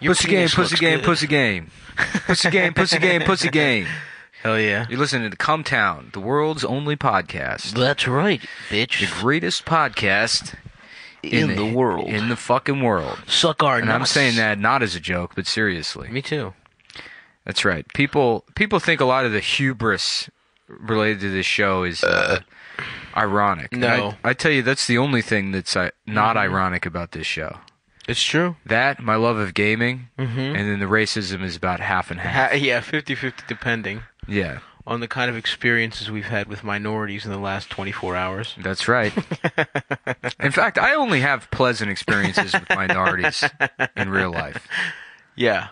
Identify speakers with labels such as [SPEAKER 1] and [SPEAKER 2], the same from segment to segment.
[SPEAKER 1] Pussy game, pussy game, pussy game. Pussy game, pussy game, pussy game.
[SPEAKER 2] Hell yeah.
[SPEAKER 1] You're listening to Cumtown, the world's only podcast.
[SPEAKER 2] That's right, bitch.
[SPEAKER 1] The greatest podcast
[SPEAKER 2] in the world.
[SPEAKER 1] In the fucking world.
[SPEAKER 2] Suck our
[SPEAKER 1] nuts. And I'm saying that not as a joke, but seriously.
[SPEAKER 2] Me too.
[SPEAKER 1] That's right. People think a lot of the hubris related to this show is ironic.
[SPEAKER 2] No.
[SPEAKER 1] I tell you, that's the only thing that's not ironic about this show.
[SPEAKER 2] It's true.
[SPEAKER 1] That, my love of gaming, and then the racism is about half and half.
[SPEAKER 2] Yeah, 50-50 depending.
[SPEAKER 1] Yeah.
[SPEAKER 2] On the kind of experiences we've had with minorities in the last 24 hours.
[SPEAKER 1] That's right. In fact, I only have pleasant experiences with minorities in real life.
[SPEAKER 2] Yeah.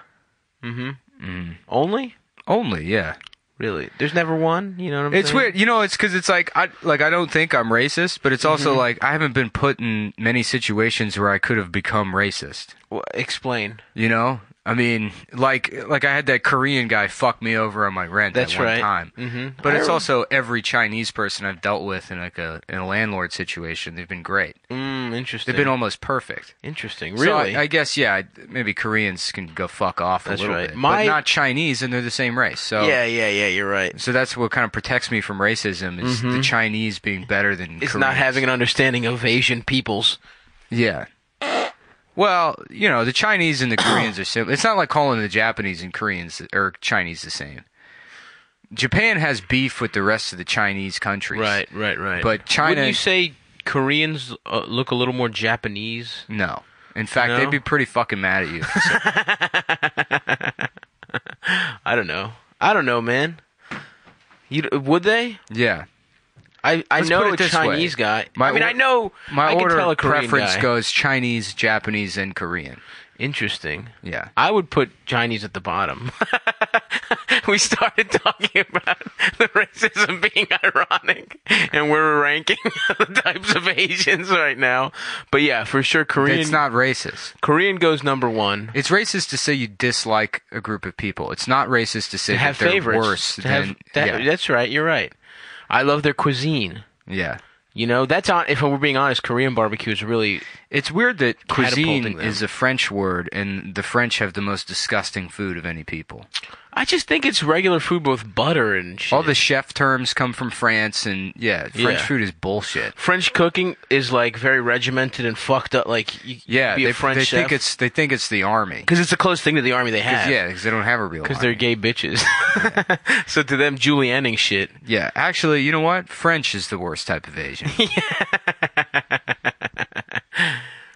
[SPEAKER 2] Only?
[SPEAKER 1] Only, yeah.
[SPEAKER 2] Really? There's never one? You know what I'm saying?
[SPEAKER 1] It's weird. You know, it's because it's like I don't think I'm racist, but it's also like I haven't been put in many situations where I could have become racist.
[SPEAKER 2] Well, explain.
[SPEAKER 1] You know? I mean, like I had that Korean guy fuck me over on my rent
[SPEAKER 2] That's
[SPEAKER 1] at one
[SPEAKER 2] right.
[SPEAKER 1] time. But it's also every Chinese person I've dealt with in like in a landlord situation. They've been great.
[SPEAKER 2] Interesting.
[SPEAKER 1] They've been almost perfect.
[SPEAKER 2] Interesting.
[SPEAKER 1] So
[SPEAKER 2] Really?
[SPEAKER 1] I guess, yeah, maybe Koreans can go fuck off
[SPEAKER 2] That's
[SPEAKER 1] a little
[SPEAKER 2] right.
[SPEAKER 1] bit. But not Chinese, and they're the same race. So
[SPEAKER 2] yeah, you're right.
[SPEAKER 1] So that's what kind of protects me from racism is the Chinese being better than
[SPEAKER 2] It's
[SPEAKER 1] Koreans.
[SPEAKER 2] not having an understanding of Asian peoples.
[SPEAKER 1] Yeah. Well, you know, the Chinese and the Koreans are similar. It's not like calling the Japanese and Koreans or Chinese the same. Japan has beef with the rest of the Chinese countries.
[SPEAKER 2] Right.
[SPEAKER 1] But China...
[SPEAKER 2] Wouldn't you say Koreans look a little more Japanese?
[SPEAKER 1] No. In fact,
[SPEAKER 2] No?
[SPEAKER 1] they'd be pretty fucking mad at you.
[SPEAKER 2] I don't know, man. Would they?
[SPEAKER 1] Yeah.
[SPEAKER 2] I
[SPEAKER 1] Let's
[SPEAKER 2] know
[SPEAKER 1] put
[SPEAKER 2] a
[SPEAKER 1] it this
[SPEAKER 2] Chinese
[SPEAKER 1] way.
[SPEAKER 2] guy.
[SPEAKER 1] My
[SPEAKER 2] I mean, I know.
[SPEAKER 1] My
[SPEAKER 2] I can
[SPEAKER 1] order
[SPEAKER 2] tell a
[SPEAKER 1] of
[SPEAKER 2] Korean
[SPEAKER 1] preference
[SPEAKER 2] guy.
[SPEAKER 1] goes Chinese, Japanese, and Korean.
[SPEAKER 2] Interesting.
[SPEAKER 1] Yeah.
[SPEAKER 2] I would put Chinese at the bottom. We started talking about the racism being ironic, and we're ranking the types of Asians right now. But yeah, for sure, Korean.
[SPEAKER 1] It's not racist.
[SPEAKER 2] Korean goes number one.
[SPEAKER 1] It's racist to say you dislike a group of people. It's not racist to say
[SPEAKER 2] To have
[SPEAKER 1] that they're
[SPEAKER 2] favorites.
[SPEAKER 1] worse
[SPEAKER 2] To
[SPEAKER 1] than...
[SPEAKER 2] have, That's right. You're right. I love their cuisine.
[SPEAKER 1] Yeah.
[SPEAKER 2] You know, that's on. If we're being honest, Korean barbecue is really.
[SPEAKER 1] It's weird that cuisine
[SPEAKER 2] Catapulting them.
[SPEAKER 1] is a French word, and the French have the most disgusting food of any people.
[SPEAKER 2] I just think it's regular food with butter and shit.
[SPEAKER 1] All the chef terms come from France, and French food is bullshit.
[SPEAKER 2] French cooking is like very regimented and fucked up. Like, you be a French chef.
[SPEAKER 1] They think it's the army.
[SPEAKER 2] Because it's the closest thing to the army they have.
[SPEAKER 1] Because they don't have a real army.
[SPEAKER 2] Because they're gay bitches. So to them, Julienning shit.
[SPEAKER 1] Yeah, actually, you know what? French is the worst type of Asian.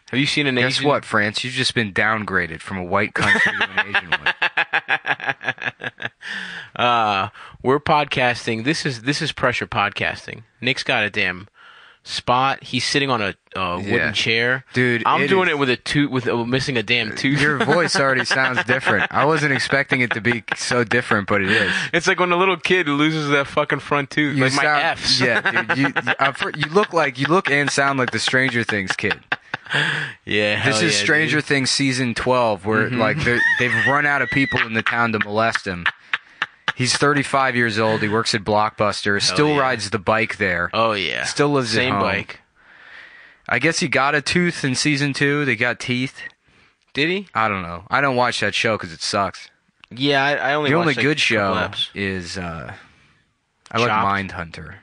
[SPEAKER 2] Have you seen an Asian?
[SPEAKER 1] Guess what, France? You've just been downgraded from a white country to an Asian one.
[SPEAKER 2] We're podcasting. This is pressure podcasting. Nick's got a damn spot. He's sitting on a wooden chair.
[SPEAKER 1] Dude,
[SPEAKER 2] I'm doing it with missing a damn tooth.
[SPEAKER 1] Your voice already sounds different. I wasn't expecting it to be so different, but it is.
[SPEAKER 2] It's like when a little kid loses that fucking front tooth. Like my F's.
[SPEAKER 1] Yeah, dude. You look and sound like the Stranger Things kid.
[SPEAKER 2] Yeah,
[SPEAKER 1] this is Stranger Things season 12, where like they've run out of people in the town to molest him. He's 35 years old. He works at Blockbuster. Still rides the bike there.
[SPEAKER 2] Oh yeah.
[SPEAKER 1] Still lives at home.
[SPEAKER 2] Same bike.
[SPEAKER 1] I guess he got a tooth in season 2. They got teeth.
[SPEAKER 2] Did he?
[SPEAKER 1] I don't know. I don't watch that show because it sucks.
[SPEAKER 2] Yeah, I only.
[SPEAKER 1] The only
[SPEAKER 2] watched,
[SPEAKER 1] good show
[SPEAKER 2] eps.
[SPEAKER 1] is I like Mindhunter.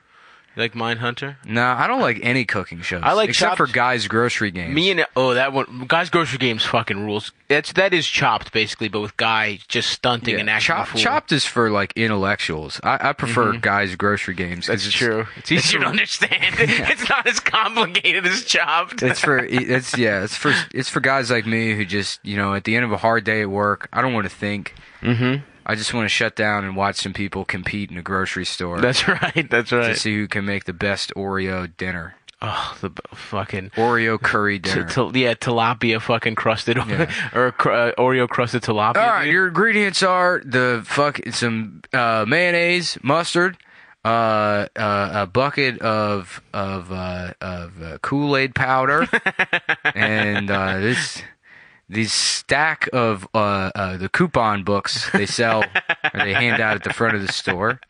[SPEAKER 2] You like Mindhunter?
[SPEAKER 1] No, I don't like any cooking shows.
[SPEAKER 2] I like
[SPEAKER 1] except for Guy's Grocery Games.
[SPEAKER 2] That one. Guy's Grocery Games fucking rules. That is Chopped basically, but with Guy just stunting and acting a fool.
[SPEAKER 1] Chopped is for like intellectuals. I prefer Guy's Grocery Games.
[SPEAKER 2] That's true. It's easier to understand. It's not as complicated as Chopped.
[SPEAKER 1] It's for guys like me who just at the end of a hard day at work, I don't want to think. I just want to shut down and watch some people compete in a grocery store.
[SPEAKER 2] That's right.
[SPEAKER 1] To see who can make the best Oreo dinner.
[SPEAKER 2] Oh, the fucking
[SPEAKER 1] Oreo curry dinner.
[SPEAKER 2] Tilapia fucking crusted or Oreo crusted tilapia.
[SPEAKER 1] All right, your ingredients are some mayonnaise, mustard, a bucket of Kool-Aid powder, and these stack of the coupon books they sell or they hand out at the front of the store.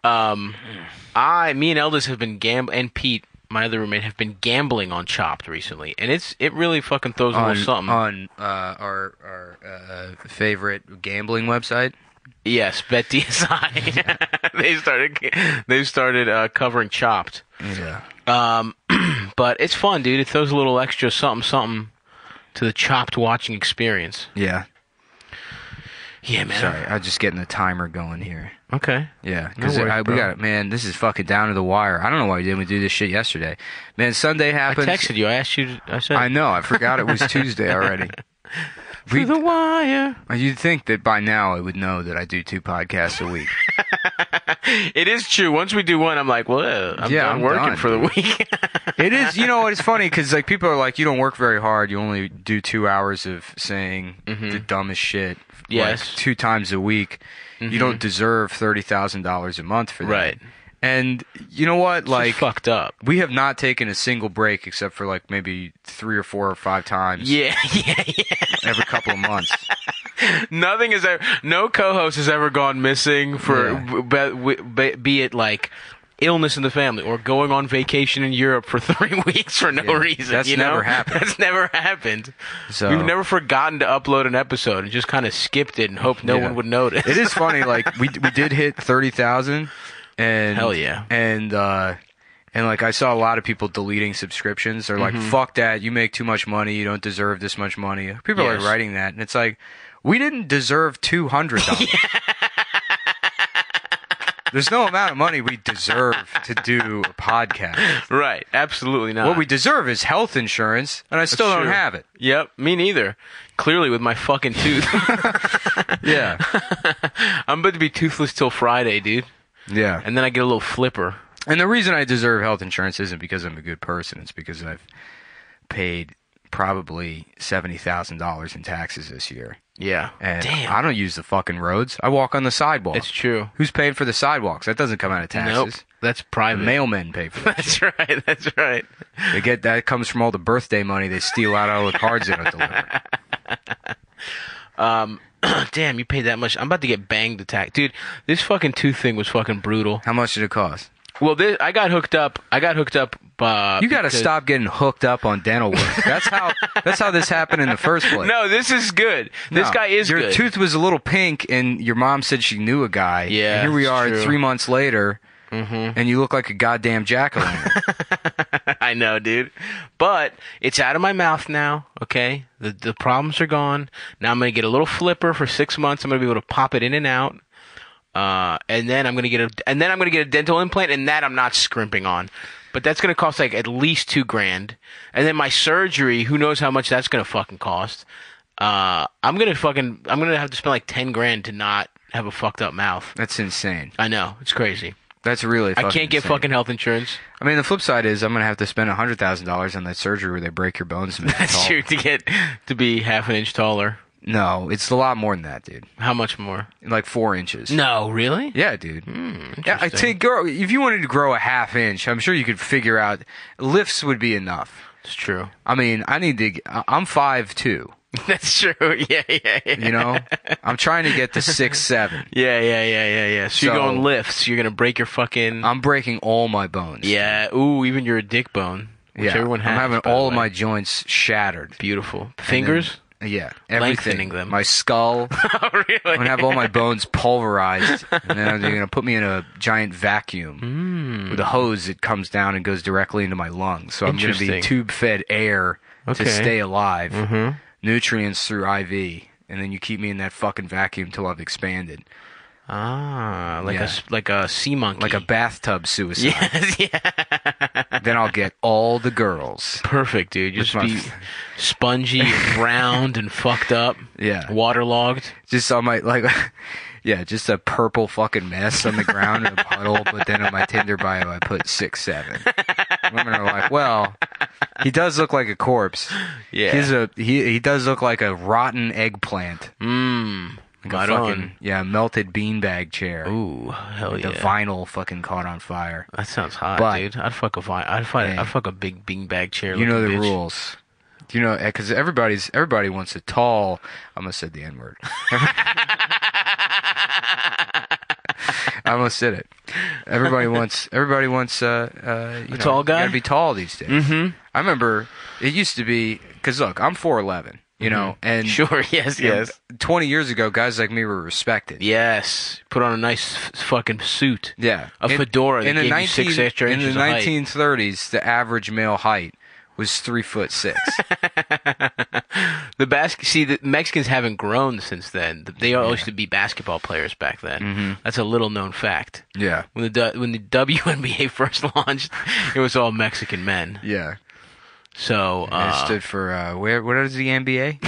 [SPEAKER 2] Me and Eldest have been and Pete my other roommate have been gambling on Chopped recently, and it really fucking throws a little something.
[SPEAKER 1] On our favorite gambling website.
[SPEAKER 2] Yes, BetDSI. They started covering Chopped.
[SPEAKER 1] Yeah.
[SPEAKER 2] But it's fun, dude. It throws a little extra something to the Chopped watching experience.
[SPEAKER 1] Yeah.
[SPEAKER 2] Yeah, man.
[SPEAKER 1] Sorry, I was just getting the timer going here.
[SPEAKER 2] Okay.
[SPEAKER 1] Yeah, because
[SPEAKER 2] No worries,
[SPEAKER 1] we got it, man. This is fucking down to the wire. I don't know why we didn't do this shit yesterday, man. Sunday happens.
[SPEAKER 2] I texted you. I asked you. I said.
[SPEAKER 1] I know. I forgot it was Tuesday already.
[SPEAKER 2] Through the wire.
[SPEAKER 1] You'd think that by now I would know that I do 2 podcasts a week.
[SPEAKER 2] It is true. Once we do one, I'm like, well, I'm working for the week.
[SPEAKER 1] It is. You know, it's funny because like people are like, you don't work very hard. You only do 2 hours of saying the dumbest shit.
[SPEAKER 2] Yes.
[SPEAKER 1] Like 2 times a week. You don't deserve $30,000 a month for that.
[SPEAKER 2] Right.
[SPEAKER 1] And you know what?
[SPEAKER 2] It's
[SPEAKER 1] like,
[SPEAKER 2] just fucked up.
[SPEAKER 1] We have not taken a single break except for like maybe 3 or 4 or 5 times.
[SPEAKER 2] Yeah.
[SPEAKER 1] Every couple of months.
[SPEAKER 2] Nothing is ever. No co-host has ever gone missing for be it like illness in the family or going on vacation in Europe for 3 weeks for no reason.
[SPEAKER 1] That's never happened.
[SPEAKER 2] That's never happened.
[SPEAKER 1] So
[SPEAKER 2] we've never forgotten to upload an episode and just kind of skipped it and hoped no one would notice.
[SPEAKER 1] It is funny. Like we did hit 30,000. And
[SPEAKER 2] hell yeah.
[SPEAKER 1] And like I saw a lot of people deleting subscriptions. They're like, fuck that, you make too much money, you don't deserve this much money. People are like writing that, and it's like, we didn't deserve $200. There's no amount of money we deserve to do a podcast.
[SPEAKER 2] Right, absolutely not.
[SPEAKER 1] What we deserve is health insurance, and I still don't have it.
[SPEAKER 2] Yep, me neither. Clearly with my fucking tooth.
[SPEAKER 1] Yeah.
[SPEAKER 2] I'm about to be toothless till Friday, dude.
[SPEAKER 1] Yeah.
[SPEAKER 2] And then I get a little flipper.
[SPEAKER 1] And the reason I deserve health insurance isn't because I'm a good person. It's because I've paid probably $70,000 in taxes this year.
[SPEAKER 2] Yeah.
[SPEAKER 1] And
[SPEAKER 2] damn.
[SPEAKER 1] I don't use the fucking roads. I walk on the sidewalk.
[SPEAKER 2] It's true.
[SPEAKER 1] Who's paying for the sidewalks? That doesn't come out of taxes.
[SPEAKER 2] Nope. That's private.
[SPEAKER 1] The mailmen pay for that.
[SPEAKER 2] That's right. That's right.
[SPEAKER 1] They get that comes from all the birthday money they steal out of all the cards they don't deliver.
[SPEAKER 2] Damn, you paid that much. I'm about to get banged attack. Dude, this fucking tooth thing was fucking brutal.
[SPEAKER 1] How much did it cost?
[SPEAKER 2] Well, I got hooked up. You got to
[SPEAKER 1] stop getting hooked up on dental work. That's how this happened in the first place.
[SPEAKER 2] No, this is good. This guy is good.
[SPEAKER 1] Your tooth was a little pink, and your mom said she knew a guy.
[SPEAKER 2] Yeah,
[SPEAKER 1] and here we are
[SPEAKER 2] true.
[SPEAKER 1] 3 months later, and you look like a goddamn jack-o'-lantern.
[SPEAKER 2] I know, dude. But it's out of my mouth now, okay? The problems are gone. Now I'm going to get a little flipper for 6 months. I'm going to be able to pop it in and out. And then I'm going to get a dental implant, and that I'm not scrimping on. But that's going to cost like at least $2,000. And then my surgery, who knows how much that's going to fucking cost. I'm going to have to spend like $10,000 to not have a fucked up mouth.
[SPEAKER 1] That's insane.
[SPEAKER 2] I know. It's crazy.
[SPEAKER 1] That's really fucking
[SPEAKER 2] I can't get
[SPEAKER 1] insane.
[SPEAKER 2] fucking health insurance.
[SPEAKER 1] I mean, the flip side is I'm going to have to spend $100,000 on that surgery where they break your bones to make you
[SPEAKER 2] That's
[SPEAKER 1] tall.
[SPEAKER 2] true, to be half an inch taller.
[SPEAKER 1] No, it's a lot more than that, dude.
[SPEAKER 2] How much more?
[SPEAKER 1] Like 4 inches.
[SPEAKER 2] No, really?
[SPEAKER 1] Yeah, dude. Yeah, I
[SPEAKER 2] interesting.
[SPEAKER 1] think if you wanted to grow a half inch, I'm sure you could figure out lifts would be enough.
[SPEAKER 2] It's true.
[SPEAKER 1] I mean, I'm 5'2".
[SPEAKER 2] That's true. Yeah.
[SPEAKER 1] You know, I'm trying to get to 6'7".
[SPEAKER 2] Yeah. So you're going lifts. You're gonna break your fucking.
[SPEAKER 1] I'm breaking all my bones.
[SPEAKER 2] Yeah. Ooh, even your dick bone, which everyone has.
[SPEAKER 1] I'm having
[SPEAKER 2] by
[SPEAKER 1] all
[SPEAKER 2] the
[SPEAKER 1] of
[SPEAKER 2] way.
[SPEAKER 1] my joints shattered.
[SPEAKER 2] Beautiful. Fingers.
[SPEAKER 1] Yeah, everything.
[SPEAKER 2] Lengthening them.
[SPEAKER 1] My skull.
[SPEAKER 2] Oh, really?
[SPEAKER 1] I'm gonna have all my bones pulverized, and then they're gonna put me in a giant vacuum with a hose that comes down and goes directly into my lungs. So I'm gonna be
[SPEAKER 2] Interesting.
[SPEAKER 1] tube-fed air to stay alive,
[SPEAKER 2] Mm-hmm.
[SPEAKER 1] nutrients through IV, and then you keep me in that fucking vacuum till I've expanded,
[SPEAKER 2] Like a sea monkey.
[SPEAKER 1] like a bathtub suicide.
[SPEAKER 2] Yes, yeah.
[SPEAKER 1] Then I'll get all the girls.
[SPEAKER 2] Perfect, dude. Just
[SPEAKER 1] With my
[SPEAKER 2] be spongy and round and fucked up.
[SPEAKER 1] Yeah.
[SPEAKER 2] Waterlogged.
[SPEAKER 1] Just on my yeah, just a purple fucking mess on the ground in a puddle. But then on my Tinder bio, I put 6'7". Women are like, well, he does look like a corpse.
[SPEAKER 2] Yeah.
[SPEAKER 1] He does look like a rotten eggplant. Like
[SPEAKER 2] Right
[SPEAKER 1] a fucking
[SPEAKER 2] on.
[SPEAKER 1] melted beanbag chair.
[SPEAKER 2] Ooh, hell
[SPEAKER 1] The
[SPEAKER 2] yeah.
[SPEAKER 1] vinyl fucking caught on fire.
[SPEAKER 2] That sounds hot,
[SPEAKER 1] But-
[SPEAKER 2] dude. I'd fuck a I'd fuck a big beanbag chair.
[SPEAKER 1] You know the
[SPEAKER 2] looking bitch.
[SPEAKER 1] rules. You know, because everybody wants a tall. I almost said the N-word. I almost said it. Everybody wants a
[SPEAKER 2] tall guy?
[SPEAKER 1] You gotta be tall these days.
[SPEAKER 2] Mm-hmm.
[SPEAKER 1] I remember it used to be, because look, I'm 4'11", you know, and
[SPEAKER 2] Sure, yes.
[SPEAKER 1] 20 years ago, guys like me were respected.
[SPEAKER 2] Yes. Put on a nice fucking suit.
[SPEAKER 1] Yeah.
[SPEAKER 2] A fedora that
[SPEAKER 1] in the
[SPEAKER 2] gave you 6 extra
[SPEAKER 1] In
[SPEAKER 2] inches
[SPEAKER 1] the
[SPEAKER 2] of height.
[SPEAKER 1] 1930s, the average male height was 3'6".
[SPEAKER 2] The Mexicans haven't grown since then. They all used to be basketball players back then.
[SPEAKER 1] Mm-hmm.
[SPEAKER 2] That's a little known fact.
[SPEAKER 1] Yeah.
[SPEAKER 2] When the WNBA first launched, it was all Mexican men.
[SPEAKER 1] Yeah.
[SPEAKER 2] So
[SPEAKER 1] And it stood for what is the NBA?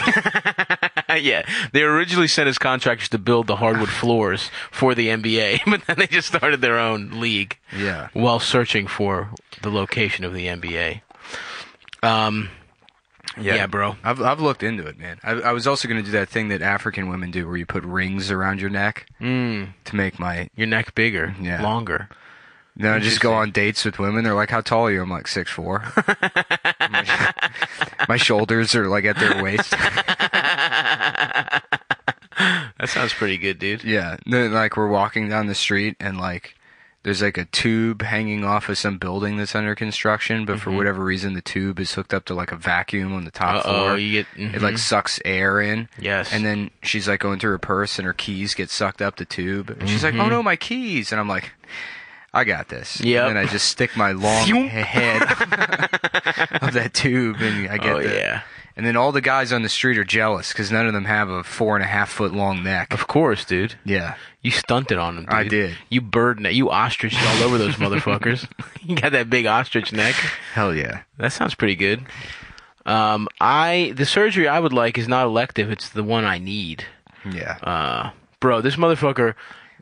[SPEAKER 2] yeah, they originally sent as contractors to build the hardwood floors for the NBA, but then they just started their own league.
[SPEAKER 1] Yeah.
[SPEAKER 2] While searching for the location of the NBA. Yeah, bro.
[SPEAKER 1] I've looked into it, man. I was also going to do that thing that African women do, where you put rings around your neck to make
[SPEAKER 2] your neck bigger, longer.
[SPEAKER 1] No, just go on dates with women. They're like, "How tall are you?" I'm like 6'4". my shoulders are like at their waist.
[SPEAKER 2] That sounds pretty good, dude.
[SPEAKER 1] Yeah, then, like we're walking down the street and like there's like a tube hanging off of some building that's under construction, but for whatever reason the tube is hooked up to like a vacuum on the top floor. It like sucks air in.
[SPEAKER 2] Yes.
[SPEAKER 1] And then she's like going through her purse and her keys get sucked up the tube. And she's like, "Oh no, my keys!" And I'm like, "I got this."
[SPEAKER 2] Yep.
[SPEAKER 1] And then I just stick my long head of that tube and I get
[SPEAKER 2] yeah.
[SPEAKER 1] And then all the guys on the street are jealous because none of them have a 4.5 foot long neck.
[SPEAKER 2] Of course, dude.
[SPEAKER 1] Yeah.
[SPEAKER 2] You stunted on them, dude.
[SPEAKER 1] I did.
[SPEAKER 2] You you ostriched all over those motherfuckers. You got that big ostrich neck.
[SPEAKER 1] Hell yeah.
[SPEAKER 2] That sounds pretty good. The surgery I would like is not elective. It's the one I need.
[SPEAKER 1] Yeah.
[SPEAKER 2] Bro, this motherfucker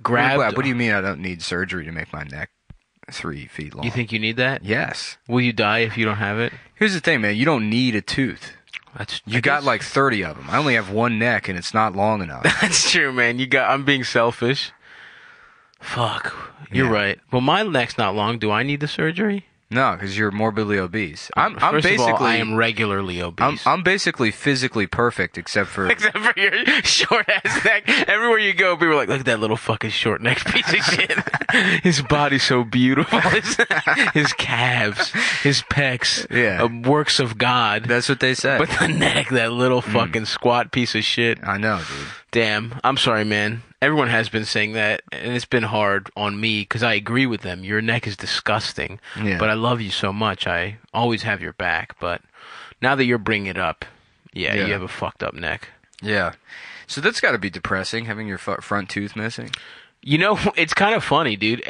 [SPEAKER 2] grabbed...
[SPEAKER 1] What do you mean I don't need surgery to make my neck 3 feet long?
[SPEAKER 2] You think you need that?
[SPEAKER 1] Yes.
[SPEAKER 2] Will you die if you don't have it?
[SPEAKER 1] Here's the thing, man. You don't need a tooth. You got like 30 of them. I only have one neck, and it's not long enough.
[SPEAKER 2] That's true, man. I'm being selfish. Fuck. You're right. Well, my neck's not long. Do I need the surgery?
[SPEAKER 1] No, because you're morbidly obese.
[SPEAKER 2] First of all, I am regularly obese.
[SPEAKER 1] I'm basically physically perfect, except for
[SPEAKER 2] your short ass neck. Everywhere you go, people are like, "Look at that little fucking short neck piece of shit." His body's so beautiful. His calves, his pecs, works of God.
[SPEAKER 1] That's what they say.
[SPEAKER 2] But the neck, that little fucking squat piece of shit.
[SPEAKER 1] I know, dude.
[SPEAKER 2] Damn. I'm sorry, man. Everyone has been saying that, and it's been hard on me because I agree with them. Your neck is disgusting, but I love you so much. I always have your back. But now that you're bringing it up, you have a fucked up neck.
[SPEAKER 1] Yeah. So that's got to be depressing, having your front tooth missing.
[SPEAKER 2] You know, it's kind of funny, dude.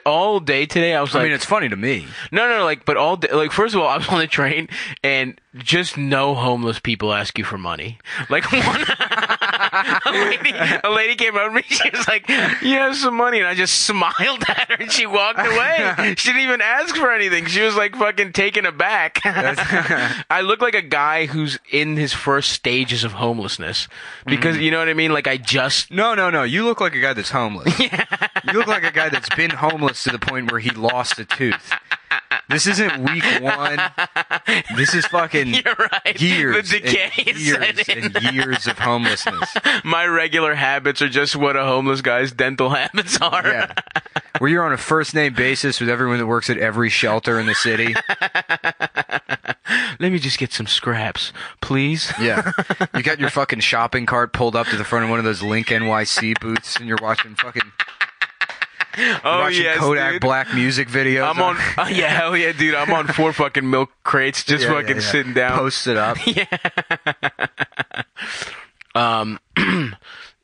[SPEAKER 2] All day today, I was like...
[SPEAKER 1] I mean, it's funny to me.
[SPEAKER 2] No, but all day... Like, first of all, I was on the train, and just no homeless people ask you for money. Like, a lady came over to me, she was like, "You have some money," and I just smiled at her, and she walked away. She didn't even ask for anything. She was, like, fucking taken aback. I look like a guy who's in his first stages of homelessness. Because, you know what I mean? Like, I just...
[SPEAKER 1] No. You look like a guy that's homeless. You look like a guy that's been homeless to the point where he lost a tooth. This isn't week 1. This is fucking
[SPEAKER 2] You're right.
[SPEAKER 1] years.
[SPEAKER 2] The decay
[SPEAKER 1] and years of homelessness.
[SPEAKER 2] My regular habits are just what a homeless guy's dental habits are.
[SPEAKER 1] Yeah. Where you're on a first name basis with everyone that works at every shelter in the city.
[SPEAKER 2] Let me just get some scraps, please.
[SPEAKER 1] Yeah. You got your fucking shopping cart pulled up to the front of one of those Link NYC booths, and you're watching fucking... watching Kodak
[SPEAKER 2] dude.
[SPEAKER 1] Black music videos.
[SPEAKER 2] I'm on, hell yeah, dude. I'm on 4 fucking milk crates, just sitting down.
[SPEAKER 1] Posted up.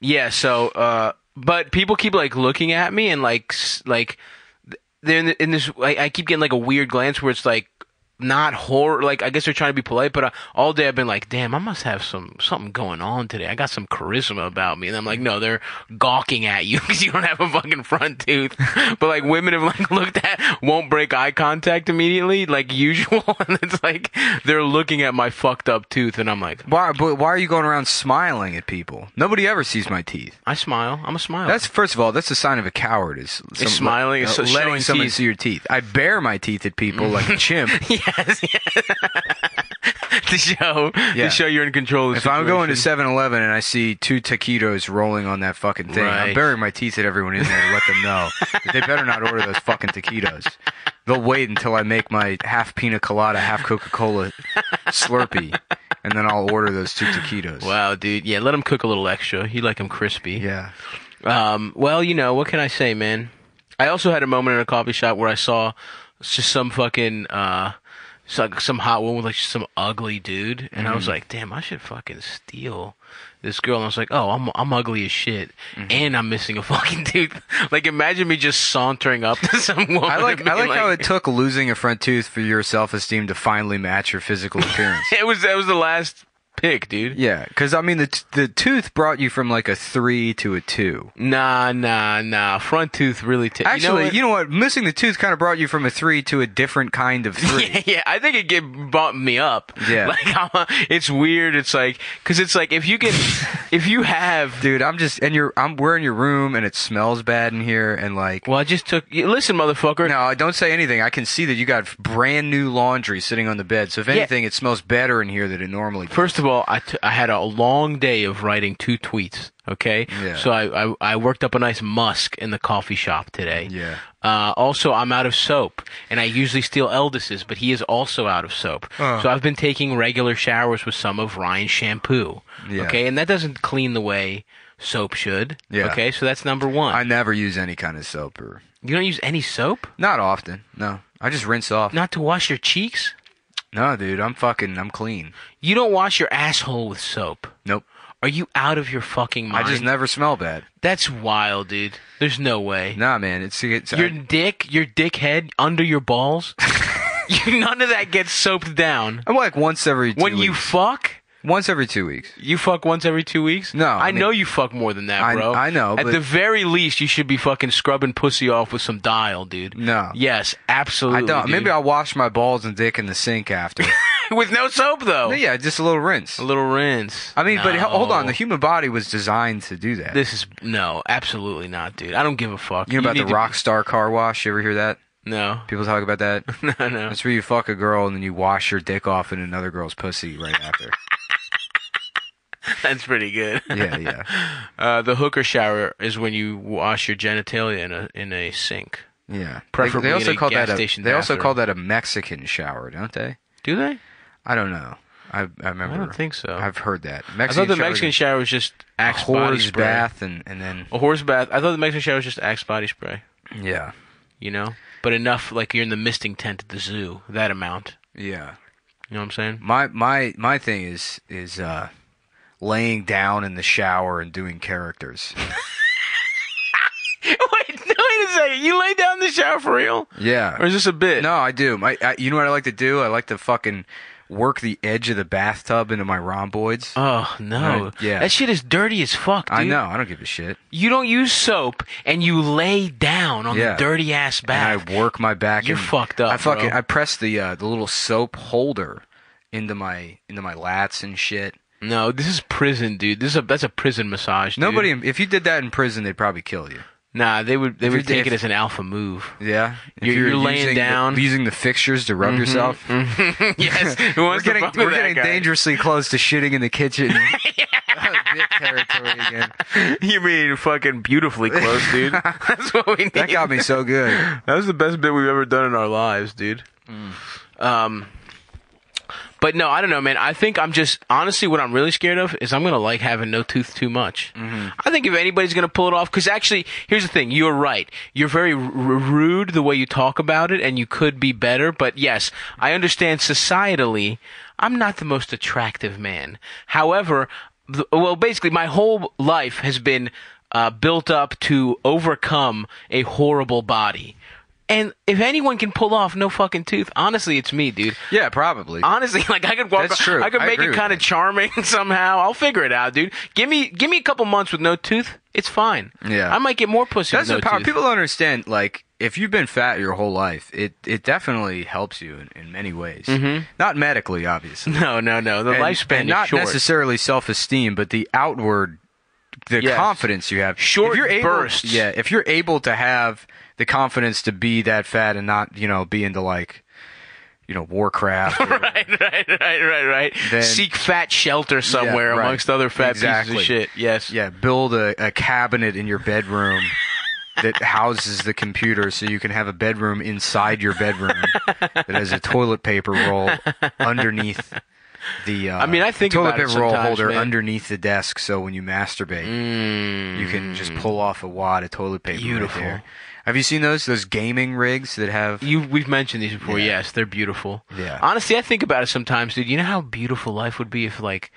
[SPEAKER 2] Yeah. So, but people keep like looking at me and like they're in this. I keep getting like a weird glance where it's like not horror. Like I guess they're trying to be polite, but all day I've been like, damn, I must have something going on today. I got some charisma about me, and I'm like, no, they're gawking at you because you don't have a fucking front tooth. But like women have like looked at, won't break eye contact immediately, like usual, and it's like they're looking at my fucked up tooth, and I'm like,
[SPEAKER 1] why are you going around smiling at people? Nobody ever sees my teeth.
[SPEAKER 2] I smile. I'm a smile.
[SPEAKER 1] That's first of all, that's a sign of a coward. Is
[SPEAKER 2] smiling,
[SPEAKER 1] letting someone see your teeth. I bare my teeth at people like a chimp.
[SPEAKER 2] Yes. to show you're in control of the
[SPEAKER 1] If I'm going to
[SPEAKER 2] situation.
[SPEAKER 1] 7-Eleven and I see 2 taquitos rolling on that fucking thing,
[SPEAKER 2] Right.
[SPEAKER 1] I'm burying my teeth at everyone in there to let them know that they better not order those fucking taquitos. They'll wait until I make my half pina colada, half Coca-Cola Slurpee, and then I'll order those 2 taquitos.
[SPEAKER 2] Wow, dude. Yeah, let them cook a little extra. You like them crispy.
[SPEAKER 1] Yeah.
[SPEAKER 2] Well, what can I say, man? I also had a moment in a coffee shop where I saw just some fucking, some hot woman with like some ugly dude, and I was like, damn, I should fucking steal this girl. And I was like, oh, I'm ugly as shit, and I'm missing a fucking tooth. Like, imagine me just sauntering up to some woman.
[SPEAKER 1] I like
[SPEAKER 2] and being
[SPEAKER 1] how it took losing a front tooth for your self-esteem to finally match your physical appearance.
[SPEAKER 2] that was the last pick, dude.
[SPEAKER 1] Yeah, because I mean the tooth brought you from like a 3 to a 2.
[SPEAKER 2] Nah. Front tooth really.
[SPEAKER 1] Actually, you know what? Missing the tooth kind of brought you from a 3 to a different kind of 3.
[SPEAKER 2] Yeah, I think it bumped me up.
[SPEAKER 1] Yeah.
[SPEAKER 2] Like, it's weird. It's like, cause it's like, if you have,
[SPEAKER 1] Dude, we're in your room and it smells bad in here and like.
[SPEAKER 2] well, I just listen, motherfucker.
[SPEAKER 1] No, don't say anything. I can see that you got brand new laundry sitting on the bed. So if anything, it smells better in here than it normally does.
[SPEAKER 2] First of all, I had a long day of writing 2 tweets. Okay.
[SPEAKER 1] Yeah.
[SPEAKER 2] So I worked up a nice musk in the coffee shop today.
[SPEAKER 1] Yeah.
[SPEAKER 2] Also, I'm out of soap, and I usually steal Eldis's, but he is also out of soap. So I've been taking regular showers with some of Ryan's shampoo.
[SPEAKER 1] Yeah.
[SPEAKER 2] Okay, and that doesn't clean the way soap should.
[SPEAKER 1] Yeah.
[SPEAKER 2] Okay, so that's number one.
[SPEAKER 1] I never use any kind of soap or.
[SPEAKER 2] You don't use any soap?
[SPEAKER 1] Not often. No. I just rinse off.
[SPEAKER 2] Not to wash your cheeks?
[SPEAKER 1] No, dude. I'm clean.
[SPEAKER 2] You don't wash your asshole with soap?
[SPEAKER 1] Nope.
[SPEAKER 2] Are you out of your fucking mind?
[SPEAKER 1] I just never smell bad.
[SPEAKER 2] That's wild, dude. There's no way.
[SPEAKER 1] Nah, man. It's
[SPEAKER 2] Your dick head under your balls, none of that gets soaped down.
[SPEAKER 1] I'm like once every 2 weeks.
[SPEAKER 2] When you fuck,
[SPEAKER 1] Once every 2 weeks.
[SPEAKER 2] you fuck once every 2 weeks?
[SPEAKER 1] No,
[SPEAKER 2] I
[SPEAKER 1] I mean-
[SPEAKER 2] know you fuck more than that, bro.
[SPEAKER 1] I know,
[SPEAKER 2] At
[SPEAKER 1] but-
[SPEAKER 2] the very least, you should be fucking scrubbing pussy off with some Dial, dude.
[SPEAKER 1] No.
[SPEAKER 2] Yes, absolutely.
[SPEAKER 1] I don't.
[SPEAKER 2] dude.
[SPEAKER 1] Maybe I'll wash my balls and dick in the sink after.
[SPEAKER 2] with no soap though.
[SPEAKER 1] Yeah, just a little rinse.
[SPEAKER 2] A little rinse.
[SPEAKER 1] I mean, but
[SPEAKER 2] No.
[SPEAKER 1] hold on. The human body was designed to do that.
[SPEAKER 2] This is no, absolutely not, dude. I don't give a fuck.
[SPEAKER 1] You know about
[SPEAKER 2] need
[SPEAKER 1] the
[SPEAKER 2] to-
[SPEAKER 1] rock star car wash? You ever hear that?
[SPEAKER 2] No,
[SPEAKER 1] People talk about that?
[SPEAKER 2] no.
[SPEAKER 1] That's where you fuck a girl and then you wash your dick off in another girl's pussy right after.
[SPEAKER 2] That's pretty good.
[SPEAKER 1] Yeah.
[SPEAKER 2] The hooker shower is when you wash your genitalia in a sink.
[SPEAKER 1] Yeah.
[SPEAKER 2] Preferably
[SPEAKER 1] they also
[SPEAKER 2] in a
[SPEAKER 1] call
[SPEAKER 2] gas
[SPEAKER 1] that
[SPEAKER 2] station
[SPEAKER 1] They also
[SPEAKER 2] bathroom.
[SPEAKER 1] call that a Mexican shower, don't they?
[SPEAKER 2] Do they?
[SPEAKER 1] I don't know. I remember.
[SPEAKER 2] I don't think so.
[SPEAKER 1] I've heard that.
[SPEAKER 2] I thought the Mexican shower was just Axe body
[SPEAKER 1] horse
[SPEAKER 2] spray.
[SPEAKER 1] bath and then
[SPEAKER 2] A horse bath. I thought the Mexican shower was just Axe body spray.
[SPEAKER 1] yeah.
[SPEAKER 2] You know, but enough like you're in the misting tent at the zoo. That amount.
[SPEAKER 1] Yeah.
[SPEAKER 2] You know what I'm saying?
[SPEAKER 1] My thing is laying down in the shower and doing characters.
[SPEAKER 2] Wait a second. You lay down in the shower for real?
[SPEAKER 1] Yeah.
[SPEAKER 2] Or is this a bit?
[SPEAKER 1] No, I do. You know what I like to do? I like to fucking work the edge of the bathtub into my rhomboids.
[SPEAKER 2] Oh no.
[SPEAKER 1] Yeah.
[SPEAKER 2] That shit is dirty as fuck, dude.
[SPEAKER 1] I know. I don't give a shit.
[SPEAKER 2] You don't use soap and you lay down on the dirty ass bath.
[SPEAKER 1] And I work my back.
[SPEAKER 2] You're fucked up, bro.
[SPEAKER 1] I press the little soap holder into my lats and shit.
[SPEAKER 2] No, this is prison, dude. That's a prison massage, dude.
[SPEAKER 1] Nobody, if you did that in prison, they'd probably kill you.
[SPEAKER 2] Nah, they would
[SPEAKER 1] you
[SPEAKER 2] take
[SPEAKER 1] did-
[SPEAKER 2] it as an alpha move.
[SPEAKER 1] Yeah, if
[SPEAKER 2] You're laying down.
[SPEAKER 1] using the fixtures to rub yourself.
[SPEAKER 2] Yes, who
[SPEAKER 1] We're
[SPEAKER 2] wants to
[SPEAKER 1] getting
[SPEAKER 2] fuck with that guy?
[SPEAKER 1] dangerously close to shitting in the kitchen. Bit territory again.
[SPEAKER 2] You mean fucking beautifully close, dude? That's what we need.
[SPEAKER 1] That got me so good.
[SPEAKER 2] That was the best bit we've ever done in our lives, dude. But no, I don't know, man. I think I'm just honestly what I'm really scared of is I'm gonna like having no tooth too much. I think if anybody's gonna pull it off, because actually, here's the thing: you're right. You're very rude the way you talk about it, and you could be better. But yes, I understand societally, I'm not the most attractive man. However, basically, my whole life has been built up to overcome a horrible body. And if anyone can pull off no fucking tooth, honestly, it's me, dude.
[SPEAKER 1] Yeah, probably.
[SPEAKER 2] Honestly, like I could walk.
[SPEAKER 1] That's true.
[SPEAKER 2] I could
[SPEAKER 1] I
[SPEAKER 2] make
[SPEAKER 1] agree
[SPEAKER 2] it
[SPEAKER 1] with
[SPEAKER 2] kind of
[SPEAKER 1] that.
[SPEAKER 2] charming somehow. I'll figure it out, dude. Give me a couple months with no tooth. It's fine.
[SPEAKER 1] Yeah.
[SPEAKER 2] I might get more pussy
[SPEAKER 1] That's
[SPEAKER 2] with
[SPEAKER 1] the
[SPEAKER 2] no
[SPEAKER 1] power.
[SPEAKER 2] tooth.
[SPEAKER 1] People don't understand. Like, if you've been fat your whole life, it definitely helps you in many ways. Not medically, obviously.
[SPEAKER 2] No. The lifespan
[SPEAKER 1] and
[SPEAKER 2] is
[SPEAKER 1] not
[SPEAKER 2] short.
[SPEAKER 1] necessarily self-esteem, but the outward,
[SPEAKER 2] Yes.
[SPEAKER 1] confidence you have.
[SPEAKER 2] Short
[SPEAKER 1] if you're able,
[SPEAKER 2] bursts.
[SPEAKER 1] Yeah, if you're able to have the confidence to be that fat and not, be into like, Warcraft.
[SPEAKER 2] Right.
[SPEAKER 1] Then-
[SPEAKER 2] Seek fat shelter somewhere
[SPEAKER 1] Yeah, right.
[SPEAKER 2] amongst other fat
[SPEAKER 1] Exactly.
[SPEAKER 2] pieces of shit. Yes.
[SPEAKER 1] Yeah, build a cabinet in your bedroom that houses the computer so you can have a bedroom inside your bedroom that has a toilet paper roll underneath the
[SPEAKER 2] I think
[SPEAKER 1] toilet
[SPEAKER 2] about it
[SPEAKER 1] paper roll
[SPEAKER 2] sometimes,
[SPEAKER 1] holder
[SPEAKER 2] man.
[SPEAKER 1] underneath the desk, so when you masturbate you can just pull off a wad of toilet paper.
[SPEAKER 2] Beautiful.
[SPEAKER 1] Right there. Have you seen those gaming rigs that have
[SPEAKER 2] We've mentioned these before.
[SPEAKER 1] Yeah.
[SPEAKER 2] Yes, they're beautiful.
[SPEAKER 1] Yeah.
[SPEAKER 2] Honestly, I think about it sometimes, dude. You know how beautiful life would be if, like,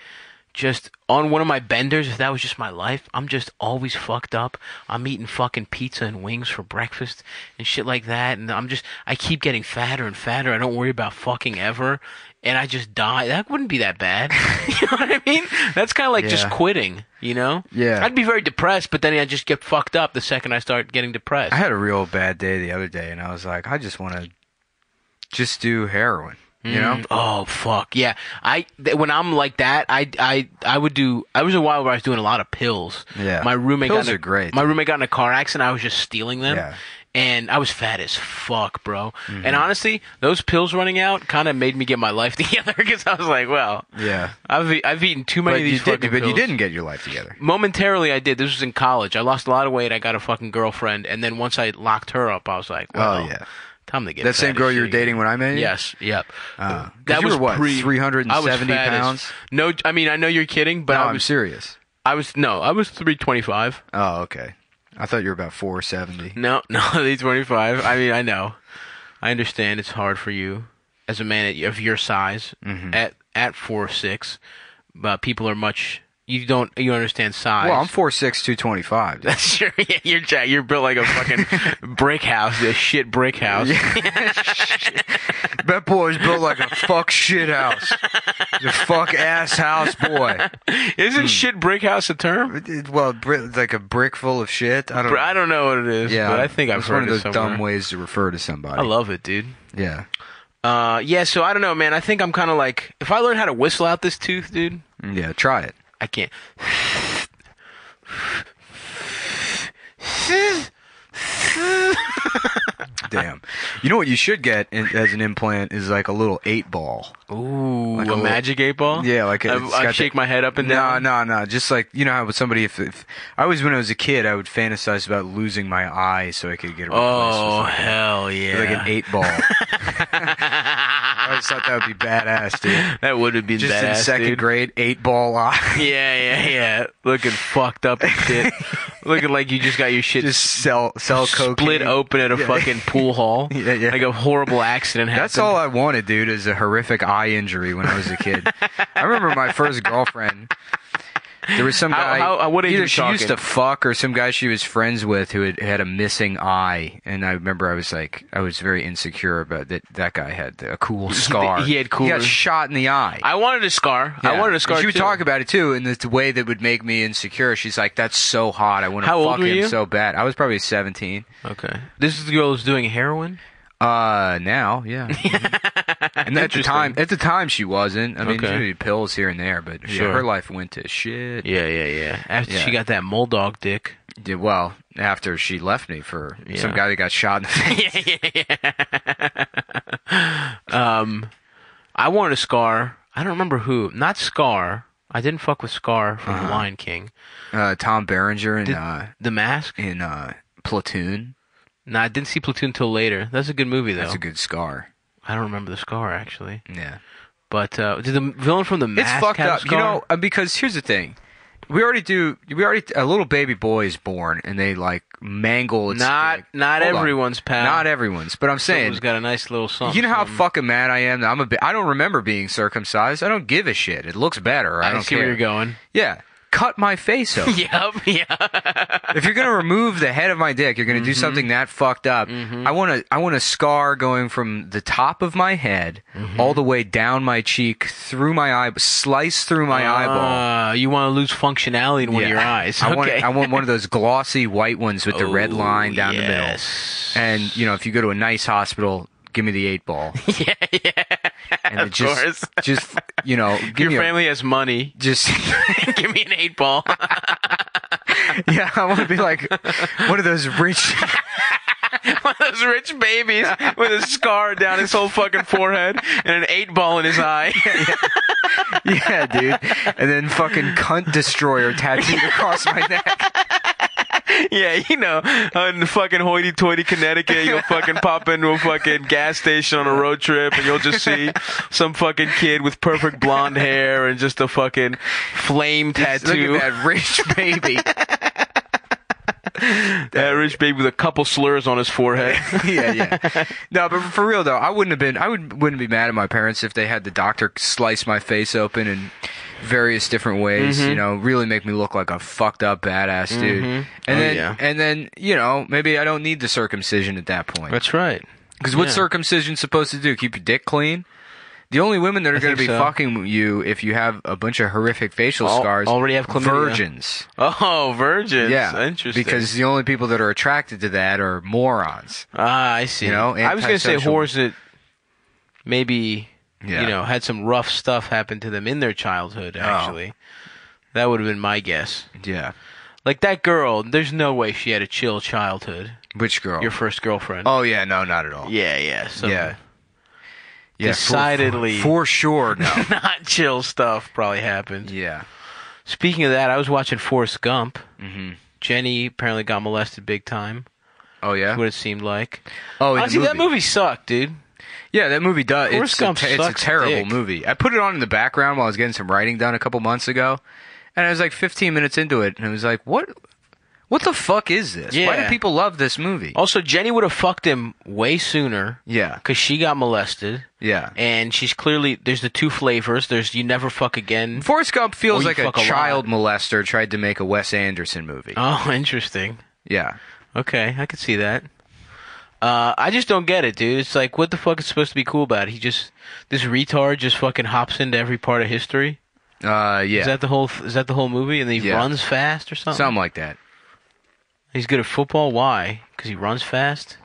[SPEAKER 2] just on one of my benders, if that was just my life, I'm just always fucked up. I'm eating fucking pizza and wings for breakfast and shit like that. And I keep getting fatter and fatter. I don't worry about fucking ever. And I just die. That wouldn't be that bad. You know what I mean? That's kind of like just
[SPEAKER 1] Yeah.
[SPEAKER 2] quitting, you know?
[SPEAKER 1] Yeah.
[SPEAKER 2] I'd be very depressed, but then I'd just get fucked up the second I start getting depressed.
[SPEAKER 1] I had a real bad day the other day, and I was like, I just want to just do heroin, you know?
[SPEAKER 2] Oh fuck yeah! When I'm like that, I would do. I was a while where I was doing a lot of pills.
[SPEAKER 1] Yeah.
[SPEAKER 2] My roommate
[SPEAKER 1] Pills
[SPEAKER 2] got in a-
[SPEAKER 1] are great.
[SPEAKER 2] My roommate got in a car accident. I was just stealing them.
[SPEAKER 1] Yeah.
[SPEAKER 2] And I was fat as fuck, bro. And honestly, those pills running out kind of made me get my life together because I was like, well,
[SPEAKER 1] Yeah.
[SPEAKER 2] I've eaten too many of these fucking
[SPEAKER 1] but you
[SPEAKER 2] pills.
[SPEAKER 1] didn't get your life together.
[SPEAKER 2] Momentarily, I did. This was in college. I lost a lot of weight. I got a fucking girlfriend, and then once I locked her up, I was like, well,
[SPEAKER 1] Oh, yeah.
[SPEAKER 2] time to get
[SPEAKER 1] That same
[SPEAKER 2] fat
[SPEAKER 1] girl
[SPEAKER 2] as
[SPEAKER 1] you were
[SPEAKER 2] shit
[SPEAKER 1] dating when I met you?
[SPEAKER 2] Yes. Yep.
[SPEAKER 1] That
[SPEAKER 2] That was
[SPEAKER 1] were what,
[SPEAKER 2] pre-
[SPEAKER 1] 370
[SPEAKER 2] I was fat as-
[SPEAKER 1] pounds?
[SPEAKER 2] No, I mean I know you're kidding, but
[SPEAKER 1] No,
[SPEAKER 2] I
[SPEAKER 1] I'm
[SPEAKER 2] was
[SPEAKER 1] serious.
[SPEAKER 2] I was 325.
[SPEAKER 1] Oh, okay. I thought you were about 470.
[SPEAKER 2] No, 325. I mean I know, I understand it's hard for you as a man of your size at 4'6", but people are much. You understand size.
[SPEAKER 1] Well, I'm 4'6", 225. dude.
[SPEAKER 2] Sure, yeah, you're jacked. You're built like a fucking brick house, a shit brick house.
[SPEAKER 1] That boy's built like a fuck shit house. He's a fuck ass house boy.
[SPEAKER 2] Isn't shit brick house a term?
[SPEAKER 1] Well, it's like a brick full of shit. I don't know.
[SPEAKER 2] I don't know what it is,
[SPEAKER 1] Yeah,
[SPEAKER 2] but I think I've
[SPEAKER 1] it's
[SPEAKER 2] heard
[SPEAKER 1] one of
[SPEAKER 2] it
[SPEAKER 1] those
[SPEAKER 2] somewhere.
[SPEAKER 1] dumb ways to refer to somebody.
[SPEAKER 2] I love it, dude.
[SPEAKER 1] Yeah.
[SPEAKER 2] Yeah, so I don't know, man. I think I'm kind of like, if I learn how to whistle out this tooth, dude,
[SPEAKER 1] Yeah, try it.
[SPEAKER 2] I can't.
[SPEAKER 1] Damn. You know what you should get as an implant is like a little 8-ball.
[SPEAKER 2] Ooh,
[SPEAKER 1] Like
[SPEAKER 2] a
[SPEAKER 1] a little-
[SPEAKER 2] magic 8-ball?
[SPEAKER 1] Yeah, like
[SPEAKER 2] I
[SPEAKER 1] it's got
[SPEAKER 2] shake
[SPEAKER 1] the-
[SPEAKER 2] my head up and down.
[SPEAKER 1] No. Just like, you know how with somebody, if I always, when I was a kid, I would fantasize about losing my eye so I could get it replaced
[SPEAKER 2] Oh,
[SPEAKER 1] with something.
[SPEAKER 2] hell yeah.
[SPEAKER 1] Like an 8-ball. I always thought that would be badass, dude.
[SPEAKER 2] That would have been
[SPEAKER 1] Just
[SPEAKER 2] badass,
[SPEAKER 1] in second
[SPEAKER 2] dude.
[SPEAKER 1] grade, 8-ball eye.
[SPEAKER 2] Yeah. Looking fucked up and shit. Looking like you just got your shit
[SPEAKER 1] Just sell cocaine.
[SPEAKER 2] split open at a fucking pool hall.
[SPEAKER 1] Yeah.
[SPEAKER 2] Like a horrible accident happened.
[SPEAKER 1] That's all I wanted, dude, is a horrific eye injury when I was a kid. I remember my first girlfriend. There was some guy.
[SPEAKER 2] What age are
[SPEAKER 1] either
[SPEAKER 2] we
[SPEAKER 1] she used to
[SPEAKER 2] talking?
[SPEAKER 1] fuck or some guy she was friends with who had a missing eye, and I remember I was very insecure about that. That guy had a cool scar.
[SPEAKER 2] He had cool-
[SPEAKER 1] He got shot in the eye.
[SPEAKER 2] I wanted a scar. I
[SPEAKER 1] Yeah.
[SPEAKER 2] wanted a scar
[SPEAKER 1] She would
[SPEAKER 2] too.
[SPEAKER 1] talk about it too, in the way that would make me insecure. She's like, "That's so hot. I want to
[SPEAKER 2] How old
[SPEAKER 1] fuck
[SPEAKER 2] were
[SPEAKER 1] him
[SPEAKER 2] you?
[SPEAKER 1] so bad." I was probably 17.
[SPEAKER 2] Okay. This is the girl who's doing heroin?
[SPEAKER 1] Now, yeah. And at the time she wasn't. I mean,
[SPEAKER 2] Okay.
[SPEAKER 1] she did pills here and there, but
[SPEAKER 2] Sure.
[SPEAKER 1] her life went to shit.
[SPEAKER 2] Yeah. After
[SPEAKER 1] Yeah.
[SPEAKER 2] she got that Moldog dick.
[SPEAKER 1] Yeah, well, after she left me for some
[SPEAKER 2] Yeah.
[SPEAKER 1] guy that got shot in the face.
[SPEAKER 2] I wanted a scar. I don't remember who. Not Scar. I didn't fuck with Scar from The Lion King.
[SPEAKER 1] Tom Berenger in
[SPEAKER 2] The Mask?
[SPEAKER 1] Platoon.
[SPEAKER 2] No, I didn't see Platoon till later. That's a good movie, though.
[SPEAKER 1] That's a good scar.
[SPEAKER 2] I don't remember the Scar, actually.
[SPEAKER 1] Yeah.
[SPEAKER 2] But did the villain from The Mask
[SPEAKER 1] It's fucked
[SPEAKER 2] have a
[SPEAKER 1] up,
[SPEAKER 2] scar?
[SPEAKER 1] because here's the thing. A little baby boy is born and they like mangle its
[SPEAKER 2] Not
[SPEAKER 1] dick. Hold on.
[SPEAKER 2] everyone's, pal.
[SPEAKER 1] Not everyone's, but I'm saying,
[SPEAKER 2] Someone's got a nice little something.
[SPEAKER 1] you know how
[SPEAKER 2] something.
[SPEAKER 1] fucking mad I am? I don't remember being circumcised. I don't give a shit. It looks better. I don't
[SPEAKER 2] see
[SPEAKER 1] care.
[SPEAKER 2] where you're going.
[SPEAKER 1] Yeah. Cut my face open.
[SPEAKER 2] Yep, yeah.
[SPEAKER 1] If you're gonna remove the head of my dick, you're gonna do something that fucked up. I want a scar going from the top of my head all the way down my cheek, through my eye, slice through my eyeball.
[SPEAKER 2] You want to lose functionality in one of your eyes. Okay.
[SPEAKER 1] I want one of those glossy white ones with the red line down the middle.
[SPEAKER 2] Yes.
[SPEAKER 1] And if you go to a nice hospital, give me the 8-ball.
[SPEAKER 2] Yeah.
[SPEAKER 1] And
[SPEAKER 2] Of course.
[SPEAKER 1] Just give
[SPEAKER 2] Your
[SPEAKER 1] me
[SPEAKER 2] family has money.
[SPEAKER 1] just
[SPEAKER 2] Give me an 8-ball.
[SPEAKER 1] yeah, I want to be like one of those rich.
[SPEAKER 2] One of those rich babies with a scar down his whole fucking forehead and an 8-ball in his eye.
[SPEAKER 1] Yeah, dude. And then fucking cunt destroyer tattooed across my neck.
[SPEAKER 2] Yeah, you know, in fucking hoity-toity Connecticut, you'll fucking pop into a fucking gas station on a road trip and you'll just see some fucking kid with perfect blonde hair and just a fucking flame tattoo.
[SPEAKER 1] Look at that rich baby.
[SPEAKER 2] That rich baby with a couple slurs on his forehead.
[SPEAKER 1] Yeah. No, but for real though, I wouldn't be mad at my parents if they had the doctor slice my face open in various different ways, you know, really make me look like a fucked up badass dude. And then, you know, maybe I don't need the circumcision at that point.
[SPEAKER 2] That's right.
[SPEAKER 1] Because what's circumcision supposed to do? Keep your dick clean? The only women that are going to be fucking you if you have a bunch of horrific facial scars
[SPEAKER 2] already have chlamydia.
[SPEAKER 1] Virgins.
[SPEAKER 2] Oh, virgins.
[SPEAKER 1] Yeah.
[SPEAKER 2] Interesting.
[SPEAKER 1] Because the only people that are attracted to that are morons.
[SPEAKER 2] Ah, I see.
[SPEAKER 1] You know,
[SPEAKER 2] I was going to say whores that maybe,
[SPEAKER 1] Yeah.
[SPEAKER 2] you know, had some rough stuff happen to them in their childhood, actually. That would have been my guess.
[SPEAKER 1] Yeah.
[SPEAKER 2] Like that girl, there's no way she had a chill childhood.
[SPEAKER 1] Which girl?
[SPEAKER 2] Your first girlfriend.
[SPEAKER 1] Oh, yeah. No, not at all.
[SPEAKER 2] Yeah. So
[SPEAKER 1] Yeah.
[SPEAKER 2] Decidedly.
[SPEAKER 1] For sure, no.
[SPEAKER 2] Not chill stuff probably happened.
[SPEAKER 1] Yeah.
[SPEAKER 2] Speaking of that, I was watching Forrest Gump.
[SPEAKER 1] Mm-hmm.
[SPEAKER 2] Jenny apparently got molested big time.
[SPEAKER 1] Oh, yeah?
[SPEAKER 2] That's what it seemed like.
[SPEAKER 1] Oh,
[SPEAKER 2] honestly, that movie sucked, dude.
[SPEAKER 1] Yeah, that movie does.
[SPEAKER 2] Forrest Gump
[SPEAKER 1] It's a
[SPEAKER 2] sucks
[SPEAKER 1] terrible
[SPEAKER 2] dick.
[SPEAKER 1] movie. I put it on in the background while I was getting some writing done a couple months ago, and I was like 15 minutes into it, and I was like, what the fuck is this?
[SPEAKER 2] Yeah.
[SPEAKER 1] Why do people love this movie?
[SPEAKER 2] Also, Jenny would have fucked him way sooner.
[SPEAKER 1] Yeah.
[SPEAKER 2] Because she got molested.
[SPEAKER 1] Yeah.
[SPEAKER 2] And she's clearly, there's the two flavors. There's you never fuck again.
[SPEAKER 1] Forrest Gump feels
[SPEAKER 2] Or you
[SPEAKER 1] like a
[SPEAKER 2] fuck a
[SPEAKER 1] child molester tried to make a Wes Anderson movie.
[SPEAKER 2] Oh, interesting.
[SPEAKER 1] Yeah.
[SPEAKER 2] Okay, I could see that. I just don't get it, dude. It's like, what the fuck is supposed to be cool about it? This retard just fucking hops into every part of history?
[SPEAKER 1] Yeah.
[SPEAKER 2] Is that the whole movie? And then he runs fast or something?
[SPEAKER 1] Something like that.
[SPEAKER 2] He's good at football? Why? Because he runs fast?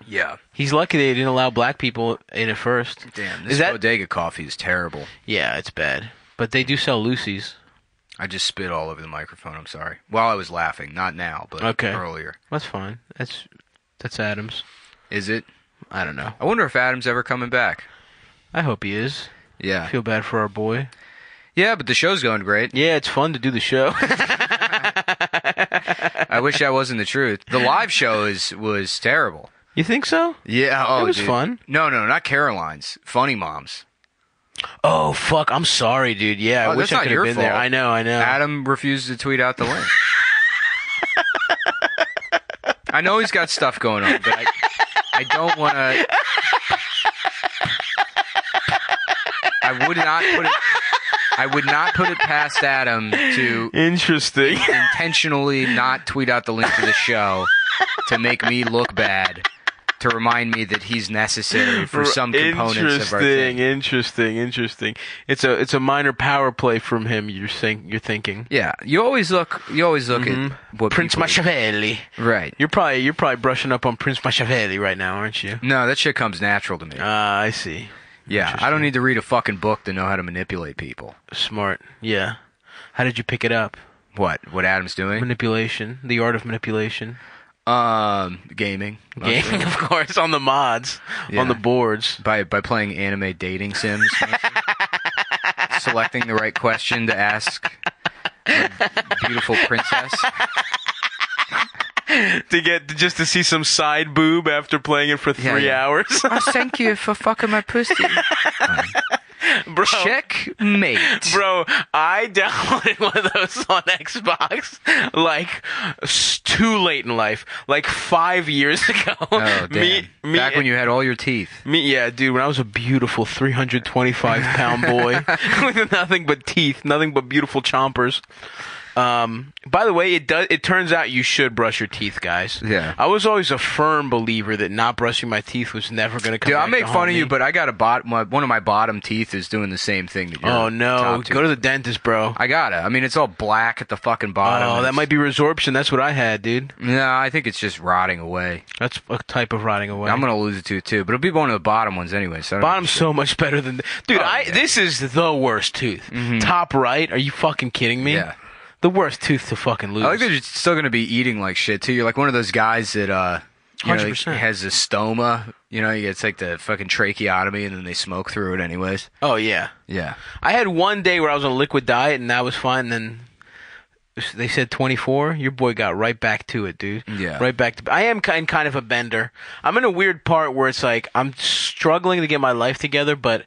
[SPEAKER 1] Yeah.
[SPEAKER 2] He's lucky they didn't allow black people in at first.
[SPEAKER 1] Damn, this bodega coffee is terrible.
[SPEAKER 2] Yeah, it's bad. But they do sell Lucy's.
[SPEAKER 1] I just spit all over the microphone, I'm sorry. While I was laughing. Not now, but earlier.
[SPEAKER 2] That's fine. That's Adams.
[SPEAKER 1] Is it?
[SPEAKER 2] I don't know.
[SPEAKER 1] I wonder if Adam's ever coming back.
[SPEAKER 2] I hope he is.
[SPEAKER 1] Yeah.
[SPEAKER 2] I feel bad for our boy.
[SPEAKER 1] Yeah, but the show's going great.
[SPEAKER 2] Yeah, it's fun to do the show.
[SPEAKER 1] I wish that wasn't the truth. The live show was terrible.
[SPEAKER 2] You think so?
[SPEAKER 1] Yeah. Oh,
[SPEAKER 2] it was
[SPEAKER 1] dude.
[SPEAKER 2] fun.
[SPEAKER 1] No, not Caroline's. Funny Moms.
[SPEAKER 2] Oh, fuck. I'm sorry, dude. Yeah, I wish I could have been there. I know.
[SPEAKER 1] Adam refused to tweet out the link. I know he's got stuff going on, but I don't want to... I would not put it past Adam to intentionally not tweet out the link to the show to make me look bad, to remind me that he's necessary for some components of our thing.
[SPEAKER 2] Interesting. It's a minor power play from him. You're thinking.
[SPEAKER 1] Yeah, you always look at what
[SPEAKER 2] Prince Machiavelli.
[SPEAKER 1] Right.
[SPEAKER 2] You're probably brushing up on Prince Machiavelli right now, aren't you?
[SPEAKER 1] No, that shit comes natural to me.
[SPEAKER 2] I see.
[SPEAKER 1] Yeah, I don't need to read a fucking book to know how to manipulate people.
[SPEAKER 2] Smart. Yeah. How did you pick it up?
[SPEAKER 1] What Adam's doing?
[SPEAKER 2] Manipulation. The art of manipulation.
[SPEAKER 1] Gaming.
[SPEAKER 2] Gaming, of course, on the mods, on the boards.
[SPEAKER 1] By playing anime dating sims. Selecting the right question to ask a beautiful princess.
[SPEAKER 2] to see some side boob after playing it for 3 hours.
[SPEAKER 1] Oh, thank you for fucking my pussy.
[SPEAKER 2] Bro,
[SPEAKER 1] checkmate.
[SPEAKER 2] Bro, I downloaded one of those on Xbox like too late in life, like 5 years ago.
[SPEAKER 1] Oh, damn. Back when you had all your teeth.
[SPEAKER 2] Yeah, dude, when I was a beautiful 325-pound boy with nothing but teeth, nothing but beautiful chompers. By the way, it turns out you should brush your teeth, guys.
[SPEAKER 1] Yeah.
[SPEAKER 2] I was always a firm believer that not brushing my teeth was never going to come
[SPEAKER 1] back.
[SPEAKER 2] Dude,
[SPEAKER 1] I make fun of you, but I got one of my bottom teeth is doing the same thing that
[SPEAKER 2] Oh, no. Go to the dentist, bro.
[SPEAKER 1] I gotta. I mean, it's all black at the fucking bottom.
[SPEAKER 2] Oh, that might be resorption. That's what I had, dude.
[SPEAKER 1] No, I think it's just rotting away.
[SPEAKER 2] That's a type of rotting away.
[SPEAKER 1] I'm going to lose a tooth, too. But it'll be one of the bottom ones anyway. So
[SPEAKER 2] Bottom's so much better than... Dude, this is the worst tooth. Mm-hmm. Top right? Are you fucking kidding me?
[SPEAKER 1] Yeah.
[SPEAKER 2] The worst tooth to fucking lose.
[SPEAKER 1] I like that you're still going to be eating like shit, too. You're like one of those guys that You know,
[SPEAKER 2] 100%.
[SPEAKER 1] it has a stoma. You know, it's like the fucking tracheotomy, and then they smoke through it anyways.
[SPEAKER 2] Oh, yeah.
[SPEAKER 1] Yeah.
[SPEAKER 2] I had one day where I was on a liquid diet, and that was fine. Then they said 24. Your boy got right back to it, dude.
[SPEAKER 1] Yeah.
[SPEAKER 2] Right back to. I am kind of a bender. I'm in a weird part where it's like I'm struggling to get my life together, but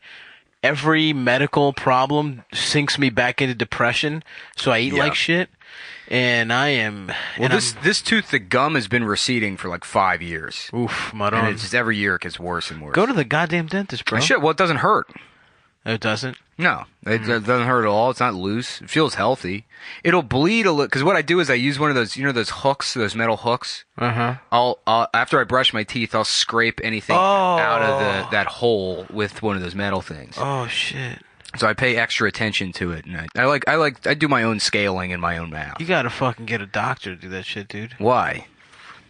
[SPEAKER 2] every medical problem sinks me back into depression. So I eat like shit, and I am.
[SPEAKER 1] Well, this tooth, the gum has been receding for like 5 years.
[SPEAKER 2] Oof, my
[SPEAKER 1] And it's just every year it gets worse and worse.
[SPEAKER 2] Go to the goddamn dentist, bro.
[SPEAKER 1] Shit, well, it doesn't hurt.
[SPEAKER 2] It doesn't.
[SPEAKER 1] No, it doesn't hurt at all. It's not loose. It feels healthy. It'll bleed a little because what I do is I use one of those, those hooks, those metal hooks. I'll after I brush my teeth, I'll scrape anything out of that hole with one of those metal things.
[SPEAKER 2] Oh shit!
[SPEAKER 1] So I pay extra attention to it, and I do my own scaling in my own mouth.
[SPEAKER 2] You gotta fucking get a doctor to do that shit, dude.
[SPEAKER 1] Why?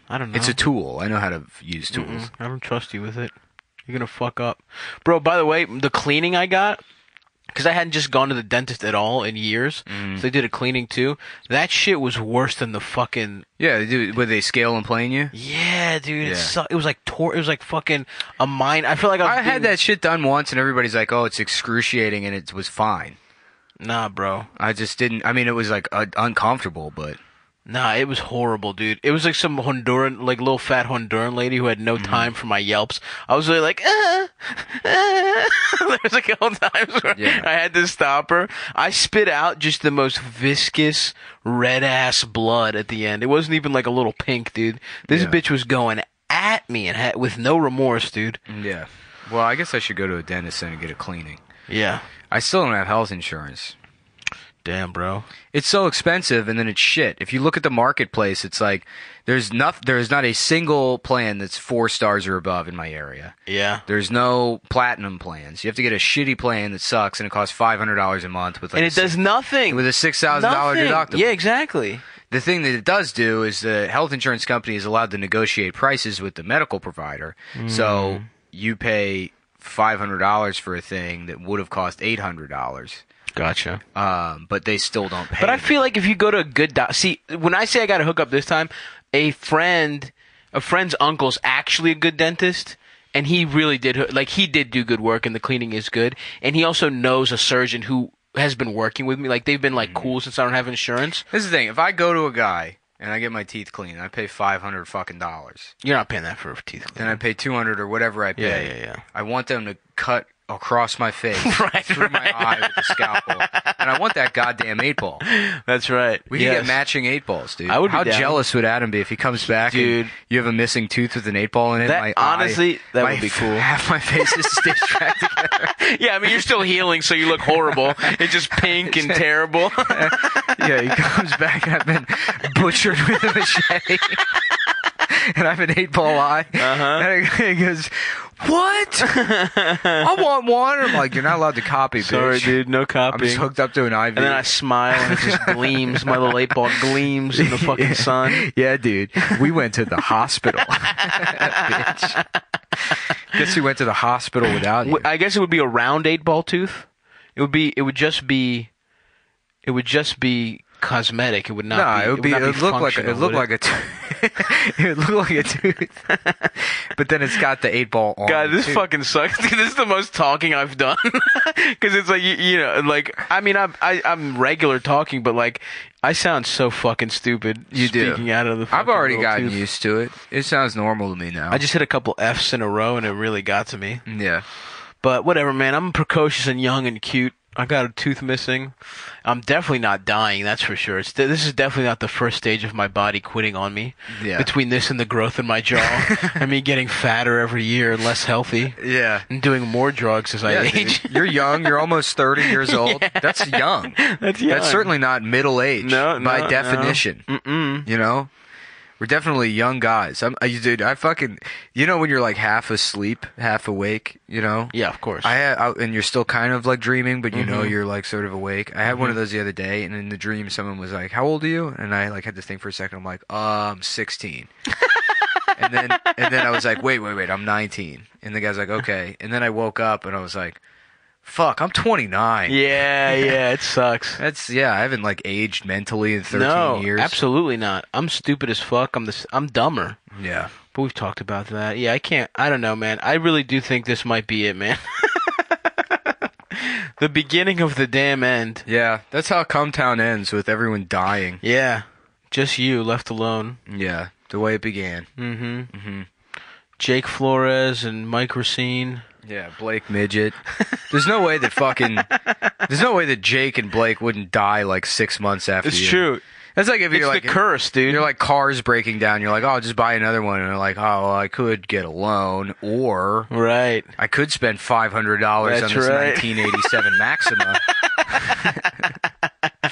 [SPEAKER 2] I don't know.
[SPEAKER 1] It's a tool. I know how to use tools.
[SPEAKER 2] I don't trust you with it. You're gonna fuck up, bro. By the way, the cleaning I got. Because I hadn't just gone to the dentist at all in years. So they did a cleaning too. That shit was worse than the fucking...
[SPEAKER 1] Yeah, they do. Would they scale and plane you?
[SPEAKER 2] Yeah, dude.
[SPEAKER 1] Yeah.
[SPEAKER 2] It was like it was like fucking a mine. I feel like
[SPEAKER 1] I had that shit done once and everybody's like, oh, it's excruciating, and it was fine.
[SPEAKER 2] Nah, bro.
[SPEAKER 1] I just didn't... I mean, it was like uncomfortable, but...
[SPEAKER 2] Nah, it was horrible, dude. It was like some Honduran, like little fat Honduran lady who had no time for my yelps. I was really like, There was like a couple times where I had to stop her. I spit out just the most viscous, red-ass blood at the end. It wasn't even like a little pink, dude. This bitch was going at me and with no remorse, dude.
[SPEAKER 1] Yeah. Well, I guess I should go to a dentist and get a cleaning.
[SPEAKER 2] Yeah.
[SPEAKER 1] I still don't have health insurance.
[SPEAKER 2] Damn, bro.
[SPEAKER 1] It's so expensive, and then it's shit. If you look at the marketplace, it's like there's not a single plan that's 4 stars or above in my area.
[SPEAKER 2] Yeah.
[SPEAKER 1] There's no platinum plans. You have to get a shitty plan that sucks, and it costs $500 a month with like
[SPEAKER 2] and it does nothing
[SPEAKER 1] with a $6,000 deductible.
[SPEAKER 2] Yeah, exactly.
[SPEAKER 1] The thing that it does do is the health insurance company is allowed to negotiate prices with the medical provider. So you pay $500 for a thing that would have cost $800.
[SPEAKER 2] Gotcha.
[SPEAKER 1] But they still don't pay.
[SPEAKER 2] But I feel like if you go to a good see, when I say I got to hook up this time, a friend's uncle's actually a good dentist, and he really did, he did do good work, and the cleaning is good, and he also knows a surgeon who has been working with me. Like, they've been, cool since I don't have insurance.
[SPEAKER 1] This is the thing. If I go to a guy and I get my teeth cleaned, I pay $500 fucking dollars.
[SPEAKER 2] You're not paying that for a teeth clean.
[SPEAKER 1] Then I pay $200 or whatever I pay.
[SPEAKER 2] Yeah.
[SPEAKER 1] I want them to cut across my face, through my eye with the scalpel, and I want that goddamn 8-ball.
[SPEAKER 2] That's right.
[SPEAKER 1] We can get matching 8-balls, dude.
[SPEAKER 2] I would be
[SPEAKER 1] How
[SPEAKER 2] down.
[SPEAKER 1] jealous would Adam be if he comes back and you have a missing tooth with an 8-ball in it?
[SPEAKER 2] That would be cool.
[SPEAKER 1] Half my face is stitched back together.
[SPEAKER 2] Yeah, I mean, you're still healing, so you look horrible. It's just pink and terrible.
[SPEAKER 1] Yeah, he comes back and I've been butchered with a machete. And I have an 8-ball eye. And he goes, what? I want one. I'm like, you're not allowed to copy, bitch.
[SPEAKER 2] Sorry, dude, no copying.
[SPEAKER 1] I'm just hooked up to an IV.
[SPEAKER 2] And then I smile and it just gleams. My little 8-ball gleams in the fucking sun.
[SPEAKER 1] Yeah, dude. We went to the hospital. Bitch. Guess we went to the hospital without you.
[SPEAKER 2] I guess it would be a round 8-ball tooth. It would just be cosmetic. It would not.
[SPEAKER 1] No,
[SPEAKER 2] be,
[SPEAKER 1] it would be. It would look like. It look like a. It would look like a tooth, but then it's got the 8-ball on.
[SPEAKER 2] God, this fucking sucks. Dude, this is the most talking I've done because it's like you know, like I mean, I'm regular talking, but like I sound so fucking stupid.
[SPEAKER 1] You
[SPEAKER 2] speaking
[SPEAKER 1] do.
[SPEAKER 2] Out of the.
[SPEAKER 1] I've already
[SPEAKER 2] little
[SPEAKER 1] gotten
[SPEAKER 2] tooth.
[SPEAKER 1] used to it. It sounds normal to me now.
[SPEAKER 2] I just hit a couple F's in a row, and it really got to me.
[SPEAKER 1] Yeah.
[SPEAKER 2] But whatever, man. I'm precocious and young and cute. I got a tooth missing. I'm definitely not dying, that's for sure. This is definitely not the first stage of my body quitting on me.
[SPEAKER 1] Yeah.
[SPEAKER 2] Between this and the growth in my jaw, and me getting fatter every year and less healthy.
[SPEAKER 1] Yeah.
[SPEAKER 2] And doing more drugs as I age.
[SPEAKER 1] Dude. You're young. You're almost 30 years old.
[SPEAKER 2] Yeah.
[SPEAKER 1] That's young.
[SPEAKER 2] That's young.
[SPEAKER 1] That's certainly not middle age by definition.
[SPEAKER 2] No. Mm-mm.
[SPEAKER 1] You know? We're definitely young guys. Dude, I fucking, you know when you're like half asleep, half awake, you know?
[SPEAKER 2] Yeah, of course.
[SPEAKER 1] And you're still kind of like dreaming, but you know you're like sort of awake. I had one of those the other day, and in the dream someone was like, "How old are you?" And I like had to think for a second. I'm like, I'm 16. and then I was like, wait, I'm 19. And the guy's like, okay. And then I woke up and I was like, fuck, I'm 29.
[SPEAKER 2] Yeah, it sucks.
[SPEAKER 1] I haven't like aged mentally in 13 years.
[SPEAKER 2] No, absolutely not. I'm stupid as fuck. I'm dumber.
[SPEAKER 1] Yeah.
[SPEAKER 2] But we've talked about that. Yeah, I don't know, man. I really do think this might be it, man. The beginning of the damn end.
[SPEAKER 1] Yeah, that's how Cumtown ends, with everyone dying.
[SPEAKER 2] Yeah. Just you left alone.
[SPEAKER 1] Yeah, the way it began.
[SPEAKER 2] Jake Flores and Mike Racine.
[SPEAKER 1] Yeah, Blake Midget. There's no way that Jake and Blake wouldn't die like 6 months after you.
[SPEAKER 2] It's true.
[SPEAKER 1] That's like if
[SPEAKER 2] It's
[SPEAKER 1] you're like
[SPEAKER 2] the curse, dude.
[SPEAKER 1] You're like cars breaking down. You're like, oh, I'll just buy another one. And they're like, oh, well, I could get a loan, or
[SPEAKER 2] right.
[SPEAKER 1] I could spend $500 on this 1987 Maxima.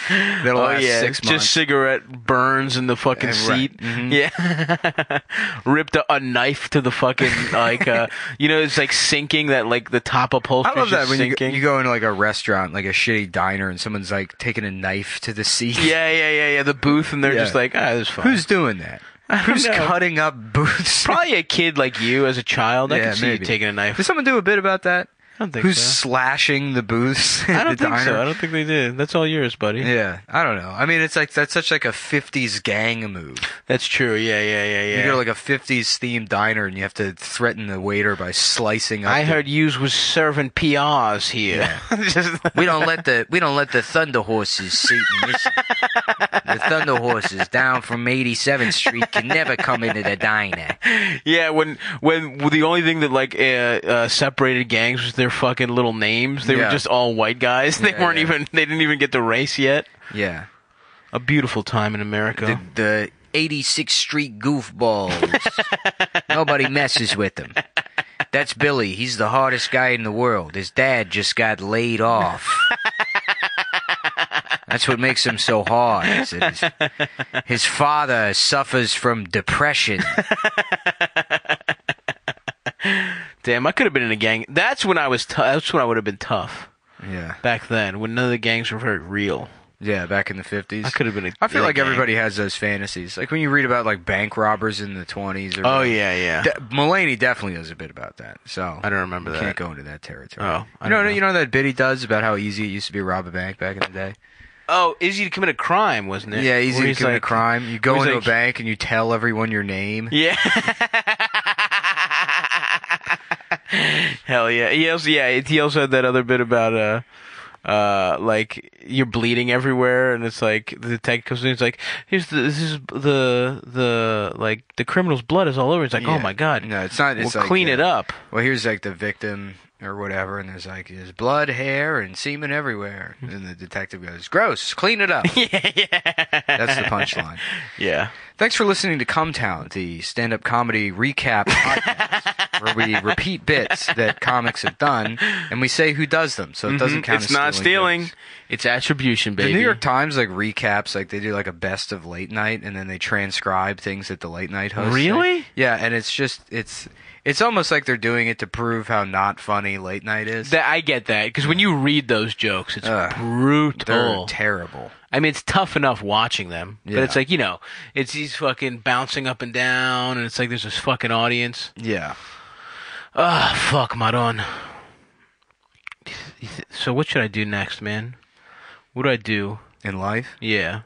[SPEAKER 1] That'll last 6 months.
[SPEAKER 2] Just cigarette burns in the fucking seat. Yeah. Ripped a knife to the fucking, like, it's like sinking, that, like, the top upholstery.
[SPEAKER 1] I love that when
[SPEAKER 2] sinking.
[SPEAKER 1] you go into, like, a restaurant, like a shitty diner, and someone's, like, taking a knife to the seat.
[SPEAKER 2] Yeah. The booth, and they're just like, this is fine.
[SPEAKER 1] Who's doing that? Who's cutting up booths?
[SPEAKER 2] Probably a kid like you as a child. I can see you taking a knife.
[SPEAKER 1] Did someone do a bit about that?
[SPEAKER 2] I don't think
[SPEAKER 1] Who's
[SPEAKER 2] so.
[SPEAKER 1] slashing the booths?
[SPEAKER 2] I don't think so. I don't think they did. That's all yours, buddy.
[SPEAKER 1] Yeah, I don't know. I mean, it's like that's such like a 50s gang move.
[SPEAKER 2] That's true. Yeah.
[SPEAKER 1] You go to like a 50s themed diner and you have to threaten the waiter by slicing up.
[SPEAKER 2] I heard yous was serving PRs here.
[SPEAKER 1] Yeah. we don't let the Thunder Horses sit and listen. The Thunder Horses down from 87th Street can never come into the diner.
[SPEAKER 2] Yeah, when the only thing that like separated gangs was their fucking little names. They were just all white guys. They weren't even. They didn't even get the race yet.
[SPEAKER 1] Yeah,
[SPEAKER 2] a beautiful time in America.
[SPEAKER 1] The 86th Street goofballs. Nobody messes with them. That's Billy. He's the hardest guy in the world. His dad just got laid off. That's what makes him so hard. His father suffers from depression.
[SPEAKER 2] Damn, I could have been in a gang. That's when I was. That's when I would have been tough.
[SPEAKER 1] Yeah.
[SPEAKER 2] Back then, when none of the gangs were very real.
[SPEAKER 1] Yeah, back in the 50s.
[SPEAKER 2] I could have been.
[SPEAKER 1] I feel like everybody has those fantasies. Like when you read about like bank robbers in the 20s. Or
[SPEAKER 2] yeah.
[SPEAKER 1] Mulaney definitely does a bit about that. So
[SPEAKER 2] I don't remember that.
[SPEAKER 1] Can't go into that territory.
[SPEAKER 2] Oh,
[SPEAKER 1] you know that bit he does about how easy it used to be to rob a bank back in the day.
[SPEAKER 2] Oh, easy to commit a crime, wasn't it?
[SPEAKER 1] Yeah, easy to commit a crime. You go into a bank and you tell everyone your name.
[SPEAKER 2] Yeah. Hell yeah. He also had that other bit about like you're bleeding everywhere, and it's like the detective comes in. It's like this is the like the criminal's blood is all over. It's like oh my god.
[SPEAKER 1] No, it's not. It's
[SPEAKER 2] we'll
[SPEAKER 1] like,
[SPEAKER 2] clean it up.
[SPEAKER 1] Well, here's like the victim or whatever, and there's blood, hair, and semen everywhere. And the detective goes, "Gross, clean it up."
[SPEAKER 2] Yeah.
[SPEAKER 1] That's the punchline.
[SPEAKER 2] Yeah.
[SPEAKER 1] Thanks for listening to Cumtown, the stand-up comedy recap podcast, where we repeat bits that comics have done, and we say who does them, so it doesn't count as stealing.
[SPEAKER 2] It's not stealing.
[SPEAKER 1] Jokes.
[SPEAKER 2] It's attribution, baby.
[SPEAKER 1] The New York Times like recaps, like they do like a best of late night, and then they transcribe things that the late night hosts
[SPEAKER 2] really
[SPEAKER 1] say. Yeah, and it's just it's almost like they're doing it to prove how not funny late night is.
[SPEAKER 2] I get that, because when you read those jokes, it's brutal.
[SPEAKER 1] They're terrible.
[SPEAKER 2] I mean, it's tough enough watching them, but it's like, it's these fucking bouncing up and down, and it's like there's this fucking audience.
[SPEAKER 1] Yeah.
[SPEAKER 2] Fuck, Maron. So what should I do next, man? What do I do?
[SPEAKER 1] In life?
[SPEAKER 2] Yeah.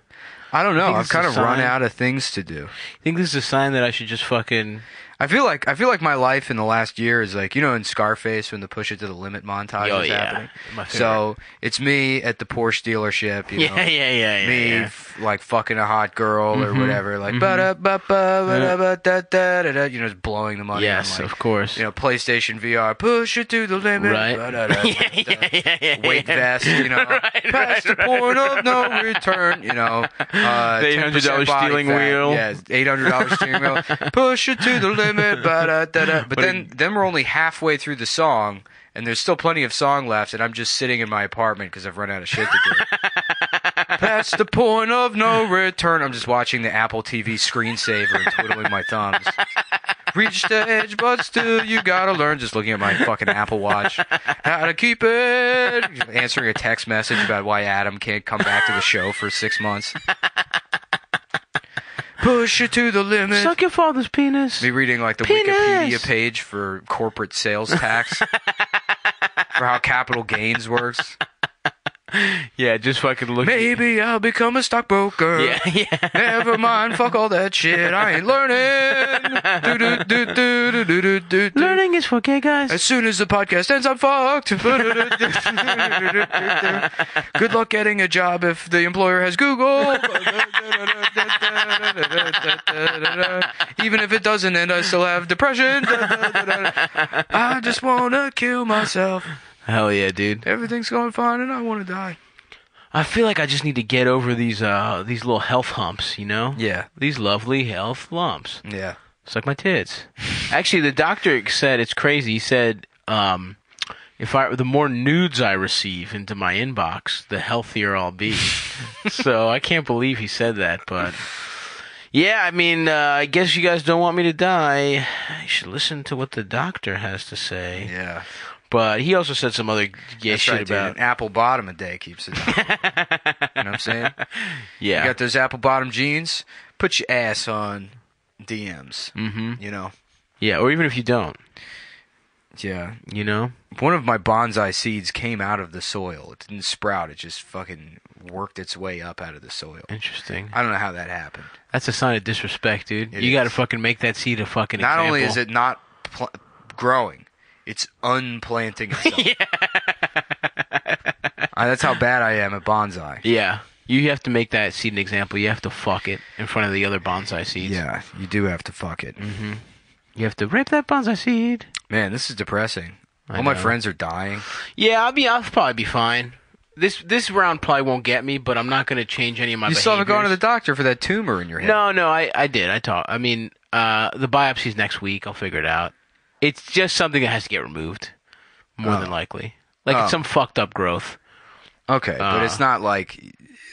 [SPEAKER 1] I don't know. I've kind of run out of things to do.
[SPEAKER 2] You think this is a sign that I should just fucking...
[SPEAKER 1] I feel like my life in the last year is like, in Scarface when the Push It to the Limit montage is happening. So it's me at the Porsche dealership,
[SPEAKER 2] Yeah.
[SPEAKER 1] Like fucking a hot girl or whatever, like just blowing the money.
[SPEAKER 2] Yes,
[SPEAKER 1] on, like,
[SPEAKER 2] of course.
[SPEAKER 1] PlayStation VR, push it to the limit.
[SPEAKER 2] Right.
[SPEAKER 1] Weight vest, past the point of no return. The
[SPEAKER 2] $800 steering wheel.
[SPEAKER 1] Yeah, $800 steering wheel. Push it to the limit. But then we're only halfway through the song, and there's still plenty of song left, and I'm just sitting in my apartment because I've run out of shit to do. Past the point of no return. I'm just watching the Apple TV screensaver and twiddling my thumbs. Reach the edge, but still you gotta learn. Just looking at my fucking Apple Watch. How to keep it. Answering a text message about why Adam can't come back to the show for 6 months. Push it to the limit.
[SPEAKER 2] Suck your father's penis.
[SPEAKER 1] Me reading like the Wikipedia page for corporate sales tax. For how capital gains works.
[SPEAKER 2] Yeah, just fucking look.
[SPEAKER 1] Maybe I'll become a stockbroker.
[SPEAKER 2] Yeah.
[SPEAKER 1] Never mind, fuck all that shit. I ain't learning.
[SPEAKER 2] Learning is for gay guys.
[SPEAKER 1] As soon as the podcast ends, I'm fucked. Good luck getting a job if the employer has Google. Even if it doesn't, and I still have depression. I just wanna kill myself.
[SPEAKER 2] Hell yeah, dude.
[SPEAKER 1] Everything's going fine, and I want to die.
[SPEAKER 2] I feel like I just need to get over these little health humps, you know?
[SPEAKER 1] Yeah.
[SPEAKER 2] These lovely health lumps.
[SPEAKER 1] Yeah.
[SPEAKER 2] It's like my tits. Actually, the doctor said it's crazy. He said, the more nudes I receive into my inbox, the healthier I'll be. So I can't believe he said that, but yeah, I mean, I guess you guys don't want me to die. You should listen to what the doctor has to say.
[SPEAKER 1] Yeah.
[SPEAKER 2] But he also said some other shit
[SPEAKER 1] right,
[SPEAKER 2] about
[SPEAKER 1] dude. An apple bottom a day keeps it down. You know what I'm saying?
[SPEAKER 2] Yeah.
[SPEAKER 1] You got those apple bottom jeans? Put your ass on DMs.
[SPEAKER 2] Mm-hmm.
[SPEAKER 1] You know?
[SPEAKER 2] Yeah, or even if you don't.
[SPEAKER 1] Yeah.
[SPEAKER 2] You know?
[SPEAKER 1] One of my bonsai seeds came out of the soil. It didn't sprout. It just fucking worked its way up out of the soil.
[SPEAKER 2] Interesting.
[SPEAKER 1] I don't know how that happened.
[SPEAKER 2] That's a sign of disrespect, dude.
[SPEAKER 1] It
[SPEAKER 2] You
[SPEAKER 1] is.
[SPEAKER 2] gotta fucking make that seed a fucking
[SPEAKER 1] Not
[SPEAKER 2] example.
[SPEAKER 1] only is it not growing, it's unplanting itself. That's how bad I am at bonsai.
[SPEAKER 2] Yeah. You have to make that seed an example. You have to fuck it in front of the other bonsai seeds.
[SPEAKER 1] Yeah, you do have to fuck it.
[SPEAKER 2] Mm-hmm. You have to rape that bonsai seed.
[SPEAKER 1] Man, this is depressing.
[SPEAKER 2] I
[SPEAKER 1] All my
[SPEAKER 2] know.
[SPEAKER 1] friends are dying.
[SPEAKER 2] Yeah, I'll probably be fine. This round probably won't get me, but I'm not going to change any of my
[SPEAKER 1] You still haven't gone to the
[SPEAKER 2] behaviors.
[SPEAKER 1] doctor for that tumor in your head.
[SPEAKER 2] No, I did. I mean, the biopsy's next week. I'll figure it out. It's just something that has to get removed, more than likely. Like it's some fucked up growth.
[SPEAKER 1] Okay, but it's not like...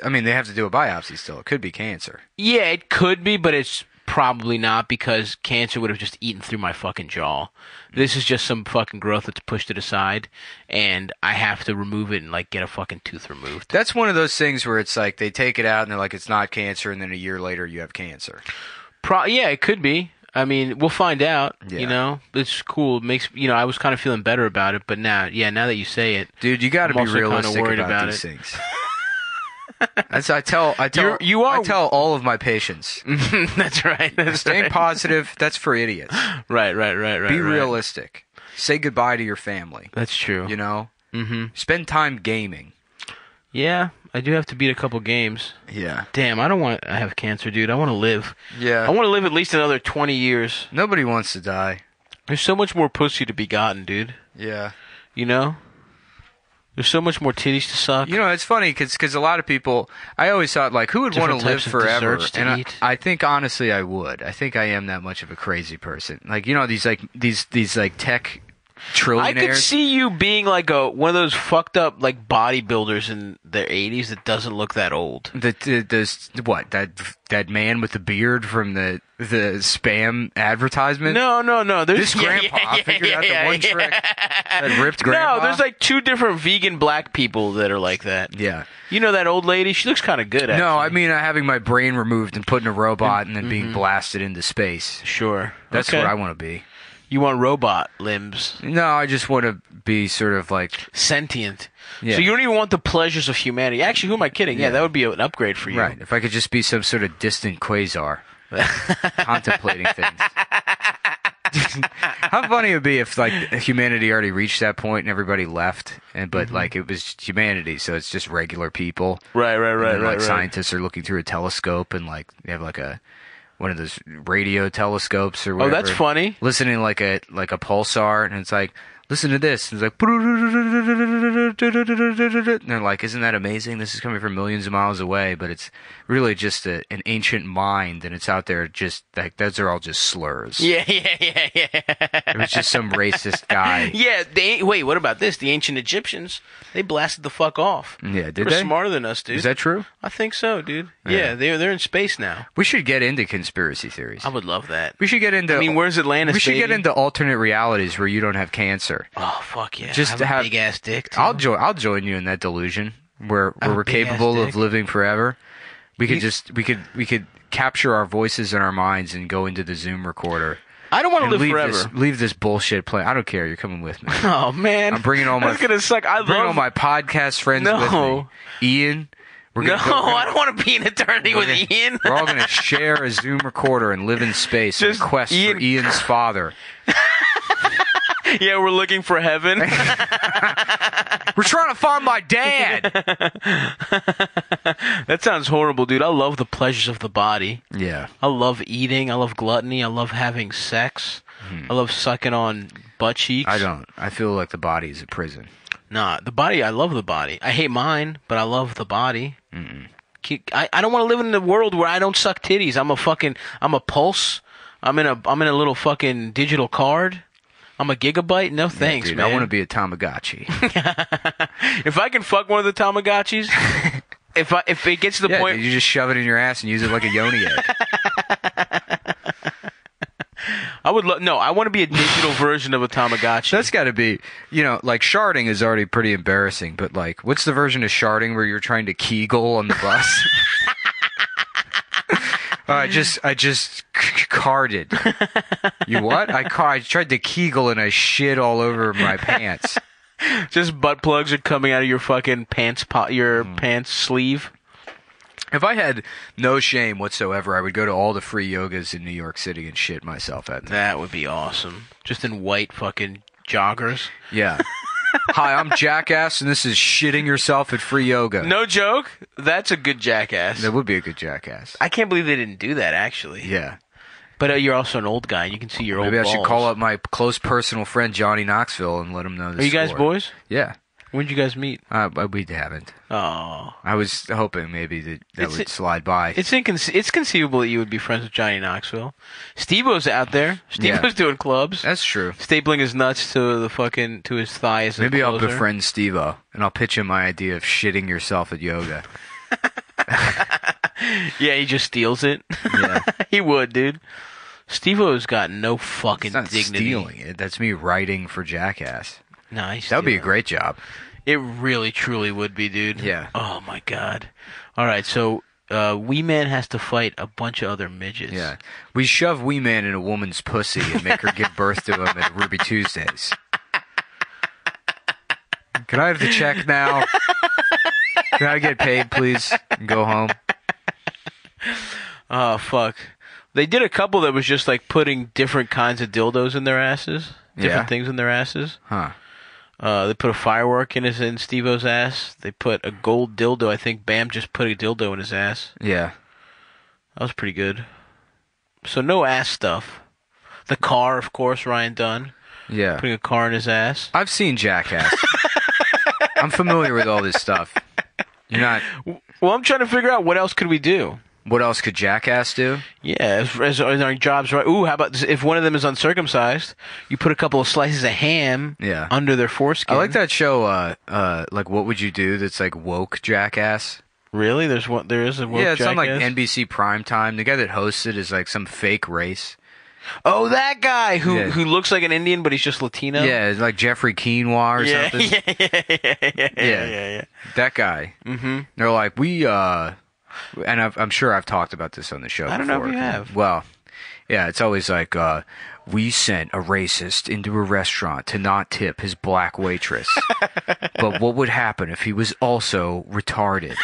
[SPEAKER 1] I mean, they have to do a biopsy still. It could be cancer.
[SPEAKER 2] Yeah, it could be, but it's probably not because cancer would have just eaten through my fucking jaw. This is just some fucking growth that's pushed it aside, and I have to remove it and like get a fucking tooth removed.
[SPEAKER 1] That's one of those things where it's like they take it out and they're like, it's not cancer, and then a year later you have cancer.
[SPEAKER 2] Yeah, it could be. I mean, we'll find out.
[SPEAKER 1] Yeah.
[SPEAKER 2] You know, it's cool. It makes I was kind of feeling better about it, but now that you say it,
[SPEAKER 1] Dude, you got to
[SPEAKER 2] I'm
[SPEAKER 1] be
[SPEAKER 2] also kinda
[SPEAKER 1] realistic
[SPEAKER 2] worried
[SPEAKER 1] about
[SPEAKER 2] about
[SPEAKER 1] these
[SPEAKER 2] it.
[SPEAKER 1] things. I tell
[SPEAKER 2] You are-
[SPEAKER 1] I tell all of my patients,
[SPEAKER 2] that's right. That's
[SPEAKER 1] staying
[SPEAKER 2] right.
[SPEAKER 1] positive, that's for idiots.
[SPEAKER 2] Right.
[SPEAKER 1] Be realistic. Say goodbye to your family.
[SPEAKER 2] That's true.
[SPEAKER 1] You know?
[SPEAKER 2] Mm-hmm.
[SPEAKER 1] Spend time gaming.
[SPEAKER 2] Yeah, I do have to beat a couple games.
[SPEAKER 1] Yeah.
[SPEAKER 2] Damn, I don't want to have cancer, dude. I want to live.
[SPEAKER 1] Yeah.
[SPEAKER 2] I want to live at least another 20 years.
[SPEAKER 1] Nobody wants to die.
[SPEAKER 2] There's so much more pussy to be gotten, dude.
[SPEAKER 1] Yeah.
[SPEAKER 2] You know? There's so much more titties to suck.
[SPEAKER 1] You know, it's funny because a lot of people, I always thought, like, who would want
[SPEAKER 2] Different
[SPEAKER 1] to live
[SPEAKER 2] types of
[SPEAKER 1] forever?
[SPEAKER 2] desserts to
[SPEAKER 1] And
[SPEAKER 2] eat.
[SPEAKER 1] I think, honestly, I would. I think I am that much of a crazy person. Like, you know, these tech trillionaires.
[SPEAKER 2] I could see you being like one of those fucked up like bodybuilders in their 80s that doesn't look that old.
[SPEAKER 1] That man with the beard from the spam advertisement?
[SPEAKER 2] No.
[SPEAKER 1] This grandpa figured out the one trick that ripped grandpa.
[SPEAKER 2] No, there's like two different vegan black people that are like that.
[SPEAKER 1] Yeah.
[SPEAKER 2] You know that old lady? She looks kind of good, actually.
[SPEAKER 1] No, I mean having my brain removed and put in a robot and then being blasted into space.
[SPEAKER 2] Sure.
[SPEAKER 1] That's
[SPEAKER 2] Okay.
[SPEAKER 1] what I want to be.
[SPEAKER 2] You want robot limbs.
[SPEAKER 1] No, I just want to be sort of like...
[SPEAKER 2] Sentient.
[SPEAKER 1] Yeah.
[SPEAKER 2] So you don't even want the pleasures of humanity. Actually, who am I kidding? Yeah,
[SPEAKER 1] Yeah.
[SPEAKER 2] that would be an upgrade for you.
[SPEAKER 1] Right. If I could just be some sort of distant quasar contemplating things. How funny it would be if like humanity already reached that point and everybody left, but like it was humanity, so it's just regular people.
[SPEAKER 2] Right.
[SPEAKER 1] And then,
[SPEAKER 2] Right.
[SPEAKER 1] scientists are looking through a telescope and like they have like one of those radio telescopes or
[SPEAKER 2] Oh,
[SPEAKER 1] whatever.
[SPEAKER 2] that's funny.
[SPEAKER 1] Listening to like a pulsar, and it's like, listen to this. And it's like, and they're like, isn't that amazing? This is coming from millions of miles away, but it's really just an ancient mind, and it's out there just like those are all just slurs.
[SPEAKER 2] Yeah.
[SPEAKER 1] It was just some racist guy.
[SPEAKER 2] Yeah, wait, what about this? The ancient Egyptians, they blasted the fuck off.
[SPEAKER 1] Yeah, did
[SPEAKER 2] They're
[SPEAKER 1] they?
[SPEAKER 2] smarter than us, dude.
[SPEAKER 1] Is that true?
[SPEAKER 2] I think so, dude.
[SPEAKER 1] Yeah.
[SPEAKER 2] Yeah, they're in space now.
[SPEAKER 1] We should get into conspiracy theories.
[SPEAKER 2] I would love that.
[SPEAKER 1] We should get into.
[SPEAKER 2] I mean, where's Atlantis,
[SPEAKER 1] We should get
[SPEAKER 2] baby?
[SPEAKER 1] into alternate realities where you don't have cancer.
[SPEAKER 2] Oh, fuck yeah.
[SPEAKER 1] Just
[SPEAKER 2] I
[SPEAKER 1] to
[SPEAKER 2] have
[SPEAKER 1] have-
[SPEAKER 2] a big ass dick, too.
[SPEAKER 1] I'll join you in that delusion where
[SPEAKER 2] I have a
[SPEAKER 1] we're
[SPEAKER 2] big-ass
[SPEAKER 1] capable of
[SPEAKER 2] dick.
[SPEAKER 1] living forever. We could capture our voices in our minds and go into the Zoom recorder
[SPEAKER 2] I don't want to live forever.
[SPEAKER 1] Leave this bullshit plane. I don't care. You're coming with me.
[SPEAKER 2] Oh man,
[SPEAKER 1] I'm bringing all my.
[SPEAKER 2] That's gonna suck.
[SPEAKER 1] Bringing all my podcast friends with me. Ian.
[SPEAKER 2] I don't want to be in eternity with Ian.
[SPEAKER 1] We're all gonna share a Zoom recorder and live in space on a quest for Ian's father.
[SPEAKER 2] Yeah, we're looking for heaven.
[SPEAKER 1] We're trying to find my dad.
[SPEAKER 2] That sounds horrible, dude. I love the pleasures of the body.
[SPEAKER 1] Yeah.
[SPEAKER 2] I love eating. I love gluttony. I love having sex. I love sucking on butt cheeks.
[SPEAKER 1] I don't. I feel like the body is a prison.
[SPEAKER 2] Nah, the body, I love the body. I hate mine, but I love the body. I don't want to live in a world where I don't suck titties. I'm a pulse. I'm in a little fucking digital card. I'm a gigabyte? No thanks,
[SPEAKER 1] dude,
[SPEAKER 2] man.
[SPEAKER 1] I want to be a Tamagotchi.
[SPEAKER 2] If I can fuck one of the Tamagotchis, if it gets to the point...
[SPEAKER 1] Dude, you just shove it in your ass and use it like a yoni egg.
[SPEAKER 2] I want to be a digital version of a Tamagotchi.
[SPEAKER 1] That's got to be, like sharding is already pretty embarrassing, but like, what's the version of sharding where you're trying to Kegel on the bus? I just carded. You what? I tried to Kegel and I shit all over my pants.
[SPEAKER 2] Just butt plugs are coming out of your fucking pants pants sleeve.
[SPEAKER 1] If I had no shame whatsoever, I would go to all the free yogas in New York City and shit myself at them.
[SPEAKER 2] That would be awesome. Just in white fucking joggers.
[SPEAKER 1] Yeah. Hi, I'm Jackass, and this is shitting yourself at free yoga.
[SPEAKER 2] No joke. That's a good Jackass.
[SPEAKER 1] That would be a good Jackass.
[SPEAKER 2] I can't believe they didn't do that, actually.
[SPEAKER 1] Yeah.
[SPEAKER 2] But you're also an old guy, and you can see your old balls.
[SPEAKER 1] Maybe I should call up my close personal friend Johnny Knoxville and let him know this.
[SPEAKER 2] Are you guys boys?
[SPEAKER 1] Yeah.
[SPEAKER 2] When did you guys meet?
[SPEAKER 1] We haven't.
[SPEAKER 2] Oh.
[SPEAKER 1] I was hoping maybe that would slide by.
[SPEAKER 2] It's conceivable that you would be friends with Johnny Knoxville. Steve-O's out there. Steve-O's doing clubs.
[SPEAKER 1] That's true.
[SPEAKER 2] Stapling his nuts to his thighs.
[SPEAKER 1] Maybe I'll befriend Steve-O, and I'll pitch him my idea of shitting yourself at yoga.
[SPEAKER 2] Yeah, he just steals it.
[SPEAKER 1] Yeah.
[SPEAKER 2] He would, dude. Steve-O's got no fucking dignity.
[SPEAKER 1] Stealing it. That's me writing for Jackass.
[SPEAKER 2] Nice.
[SPEAKER 1] That would be a great job.
[SPEAKER 2] It really, truly would be, dude.
[SPEAKER 1] Yeah.
[SPEAKER 2] Oh, my God. All right, so Wee Man has to fight a bunch of other midgets.
[SPEAKER 1] Yeah. We shove Wee Man in a woman's pussy and make her give birth to him at Ruby Tuesdays. Can I have the check now? Can I get paid, please, and go home?
[SPEAKER 2] Oh, fuck. They did a couple that was just like putting different kinds of dildos in their asses. Different things in their asses.
[SPEAKER 1] Huh.
[SPEAKER 2] They put a firework in Steve-O's ass. They put a gold dildo. I think Bam just put a dildo in his ass.
[SPEAKER 1] Yeah.
[SPEAKER 2] That was pretty good. So no ass stuff. The car, of course, Ryan Dunn.
[SPEAKER 1] Yeah.
[SPEAKER 2] Putting a car in his ass.
[SPEAKER 1] I've seen Jackass. I'm familiar with all this stuff. You're not...
[SPEAKER 2] Well, I'm trying to figure out what else could we do.
[SPEAKER 1] What else could Jackass do?
[SPEAKER 2] Yeah, as our jobs, right? Ooh, how about if one of them is uncircumcised, you put a couple of slices of ham under their foreskin.
[SPEAKER 1] I like that show, like What Would You Do? That's like woke Jackass.
[SPEAKER 2] Really? There is a woke Jackass?
[SPEAKER 1] It's on like NBC Primetime. The guy that hosts it is like some fake race.
[SPEAKER 2] Oh, that guy who looks like an Indian, but he's just Latino?
[SPEAKER 1] Yeah, it's like Jeffrey Quinoa or something.
[SPEAKER 2] Yeah.
[SPEAKER 1] That guy. Mm-hmm. They're like, and I'm sure I've talked about this on the show before.
[SPEAKER 2] I don't know if you have.
[SPEAKER 1] Well, yeah, it's always like, we sent a racist into a restaurant to not tip his black waitress. But what would happen if he was also retarded?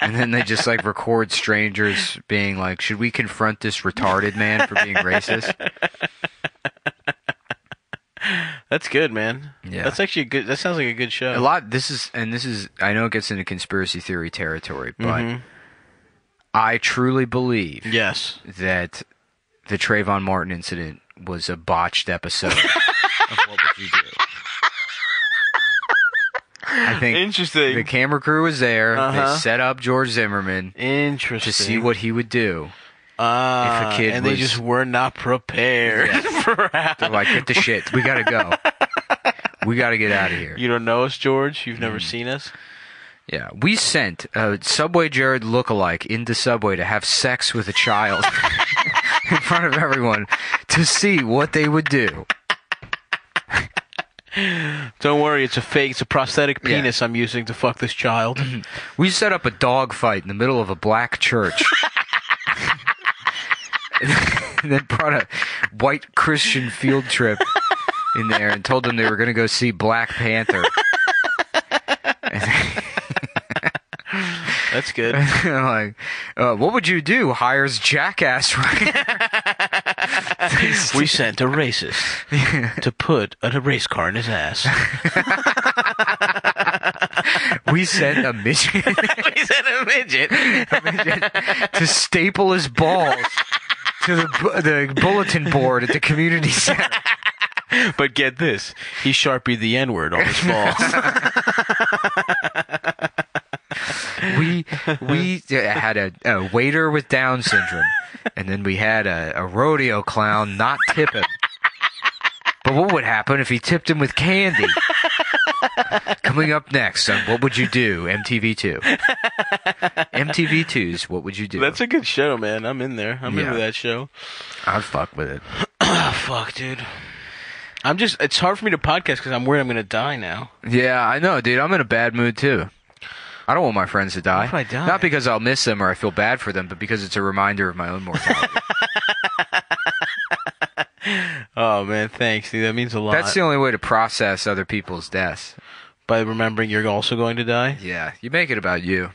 [SPEAKER 1] And then they just like record strangers being like, should we confront this retarded man for being racist?
[SPEAKER 2] That's good, man.
[SPEAKER 1] Yeah.
[SPEAKER 2] That's actually good. That sounds like a good show.
[SPEAKER 1] This is, I know it gets into conspiracy theory territory, but I truly believe that the Trayvon Martin incident was a botched episode of What Would You Do? I think
[SPEAKER 2] Interesting.
[SPEAKER 1] The camera crew was there. They set up George Zimmerman to see what he would do. If a kid
[SPEAKER 2] they just were not prepared.
[SPEAKER 1] Yeah. They're like, get the shit. We gotta go. We gotta get out of here.
[SPEAKER 2] You don't know us, George? You've never seen us?
[SPEAKER 1] Yeah. We sent a Subway Jared lookalike into Subway to have sex with a child in front of everyone to see what they would do.
[SPEAKER 2] Don't worry, it's a fake. It's a prosthetic penis I'm using to fuck this child.
[SPEAKER 1] We set up a dog fight in the middle of a black church. and then brought a white Christian field trip in there and told them they were going to go see Black Panther.
[SPEAKER 2] That's good.
[SPEAKER 1] Like, what would you do? Hires jackass right?
[SPEAKER 2] We sent a racist to put a race car in his ass.
[SPEAKER 1] We sent a midget. To staple his balls to the bulletin board at the community center.
[SPEAKER 2] But get this, he Sharpied the N-word on his balls.
[SPEAKER 1] We had a waiter with Down syndrome, and then we had a rodeo clown not tip him. But what would happen if he tipped him with candy? Coming up next on What Would You Do? MTV2. MTV2's What Would You Do?
[SPEAKER 2] That's a good show, man. I'm in there. I'm into that show.
[SPEAKER 1] I'd fuck with it.
[SPEAKER 2] Fuck, dude. It's hard for me to podcast because I'm worried I'm going to die now.
[SPEAKER 1] Yeah, I know, dude. I'm in a bad mood, too. I don't want my friends to die.
[SPEAKER 2] What if I die?
[SPEAKER 1] Not because I'll miss them or I feel bad for them, but because it's a reminder of my own mortality.
[SPEAKER 2] Oh, man, thanks, dude. That means a lot.
[SPEAKER 1] That's the only way to process other people's deaths.
[SPEAKER 2] By remembering you're also going to die?
[SPEAKER 1] Yeah, you make it about you.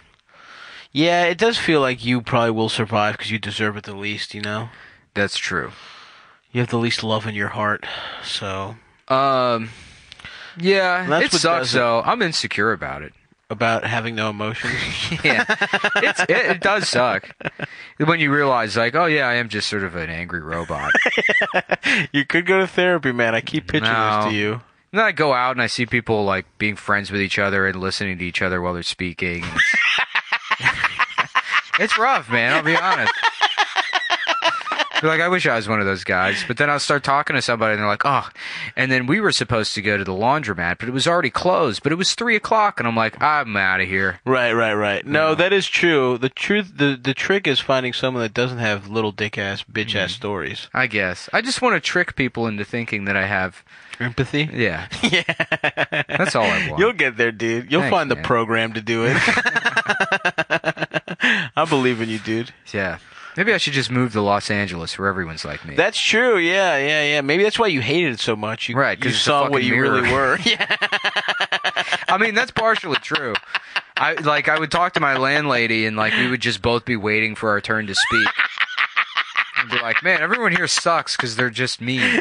[SPEAKER 2] Yeah, it does feel like you probably will survive because you deserve it the least, you know?
[SPEAKER 1] That's true.
[SPEAKER 2] You have the least love in your heart, so...
[SPEAKER 1] Yeah,
[SPEAKER 2] That's
[SPEAKER 1] it
[SPEAKER 2] what
[SPEAKER 1] sucks, though. I'm insecure about it.
[SPEAKER 2] About having no emotions?
[SPEAKER 1] Yeah, it does suck. When you realize, like, oh yeah, I am just sort of an angry robot.
[SPEAKER 2] You could go to therapy, man. I keep pitching this to you.
[SPEAKER 1] And then I go out and I see people, like, being friends with each other and listening to each other while they're speaking. It's rough, man, I'll be honest. Like, I wish I was one of those guys. But then I'll start talking to somebody, and they're like, oh. And then we were supposed to go to the laundromat, but it was already closed. But it was 3 o'clock, and I'm like, I'm out of here.
[SPEAKER 2] Right. No, that is true. The trick is finding someone that doesn't have little dick-ass, bitch-ass stories.
[SPEAKER 1] I guess. I just want to trick people into thinking that I have...
[SPEAKER 2] Empathy?
[SPEAKER 1] Yeah.
[SPEAKER 2] Yeah.
[SPEAKER 1] That's all I want.
[SPEAKER 2] You'll get there, dude. You'll find the program to do it. I believe in you, dude.
[SPEAKER 1] Yeah. Maybe I should just move to Los Angeles where everyone's like me.
[SPEAKER 2] That's true. Yeah. Maybe that's why you hated it so much.
[SPEAKER 1] Right, because
[SPEAKER 2] you saw what you really were. Yeah.
[SPEAKER 1] I mean, that's partially true. I would talk to my landlady, and like we would just both be waiting for our turn to speak. And be like, man, everyone here sucks because they're just mean.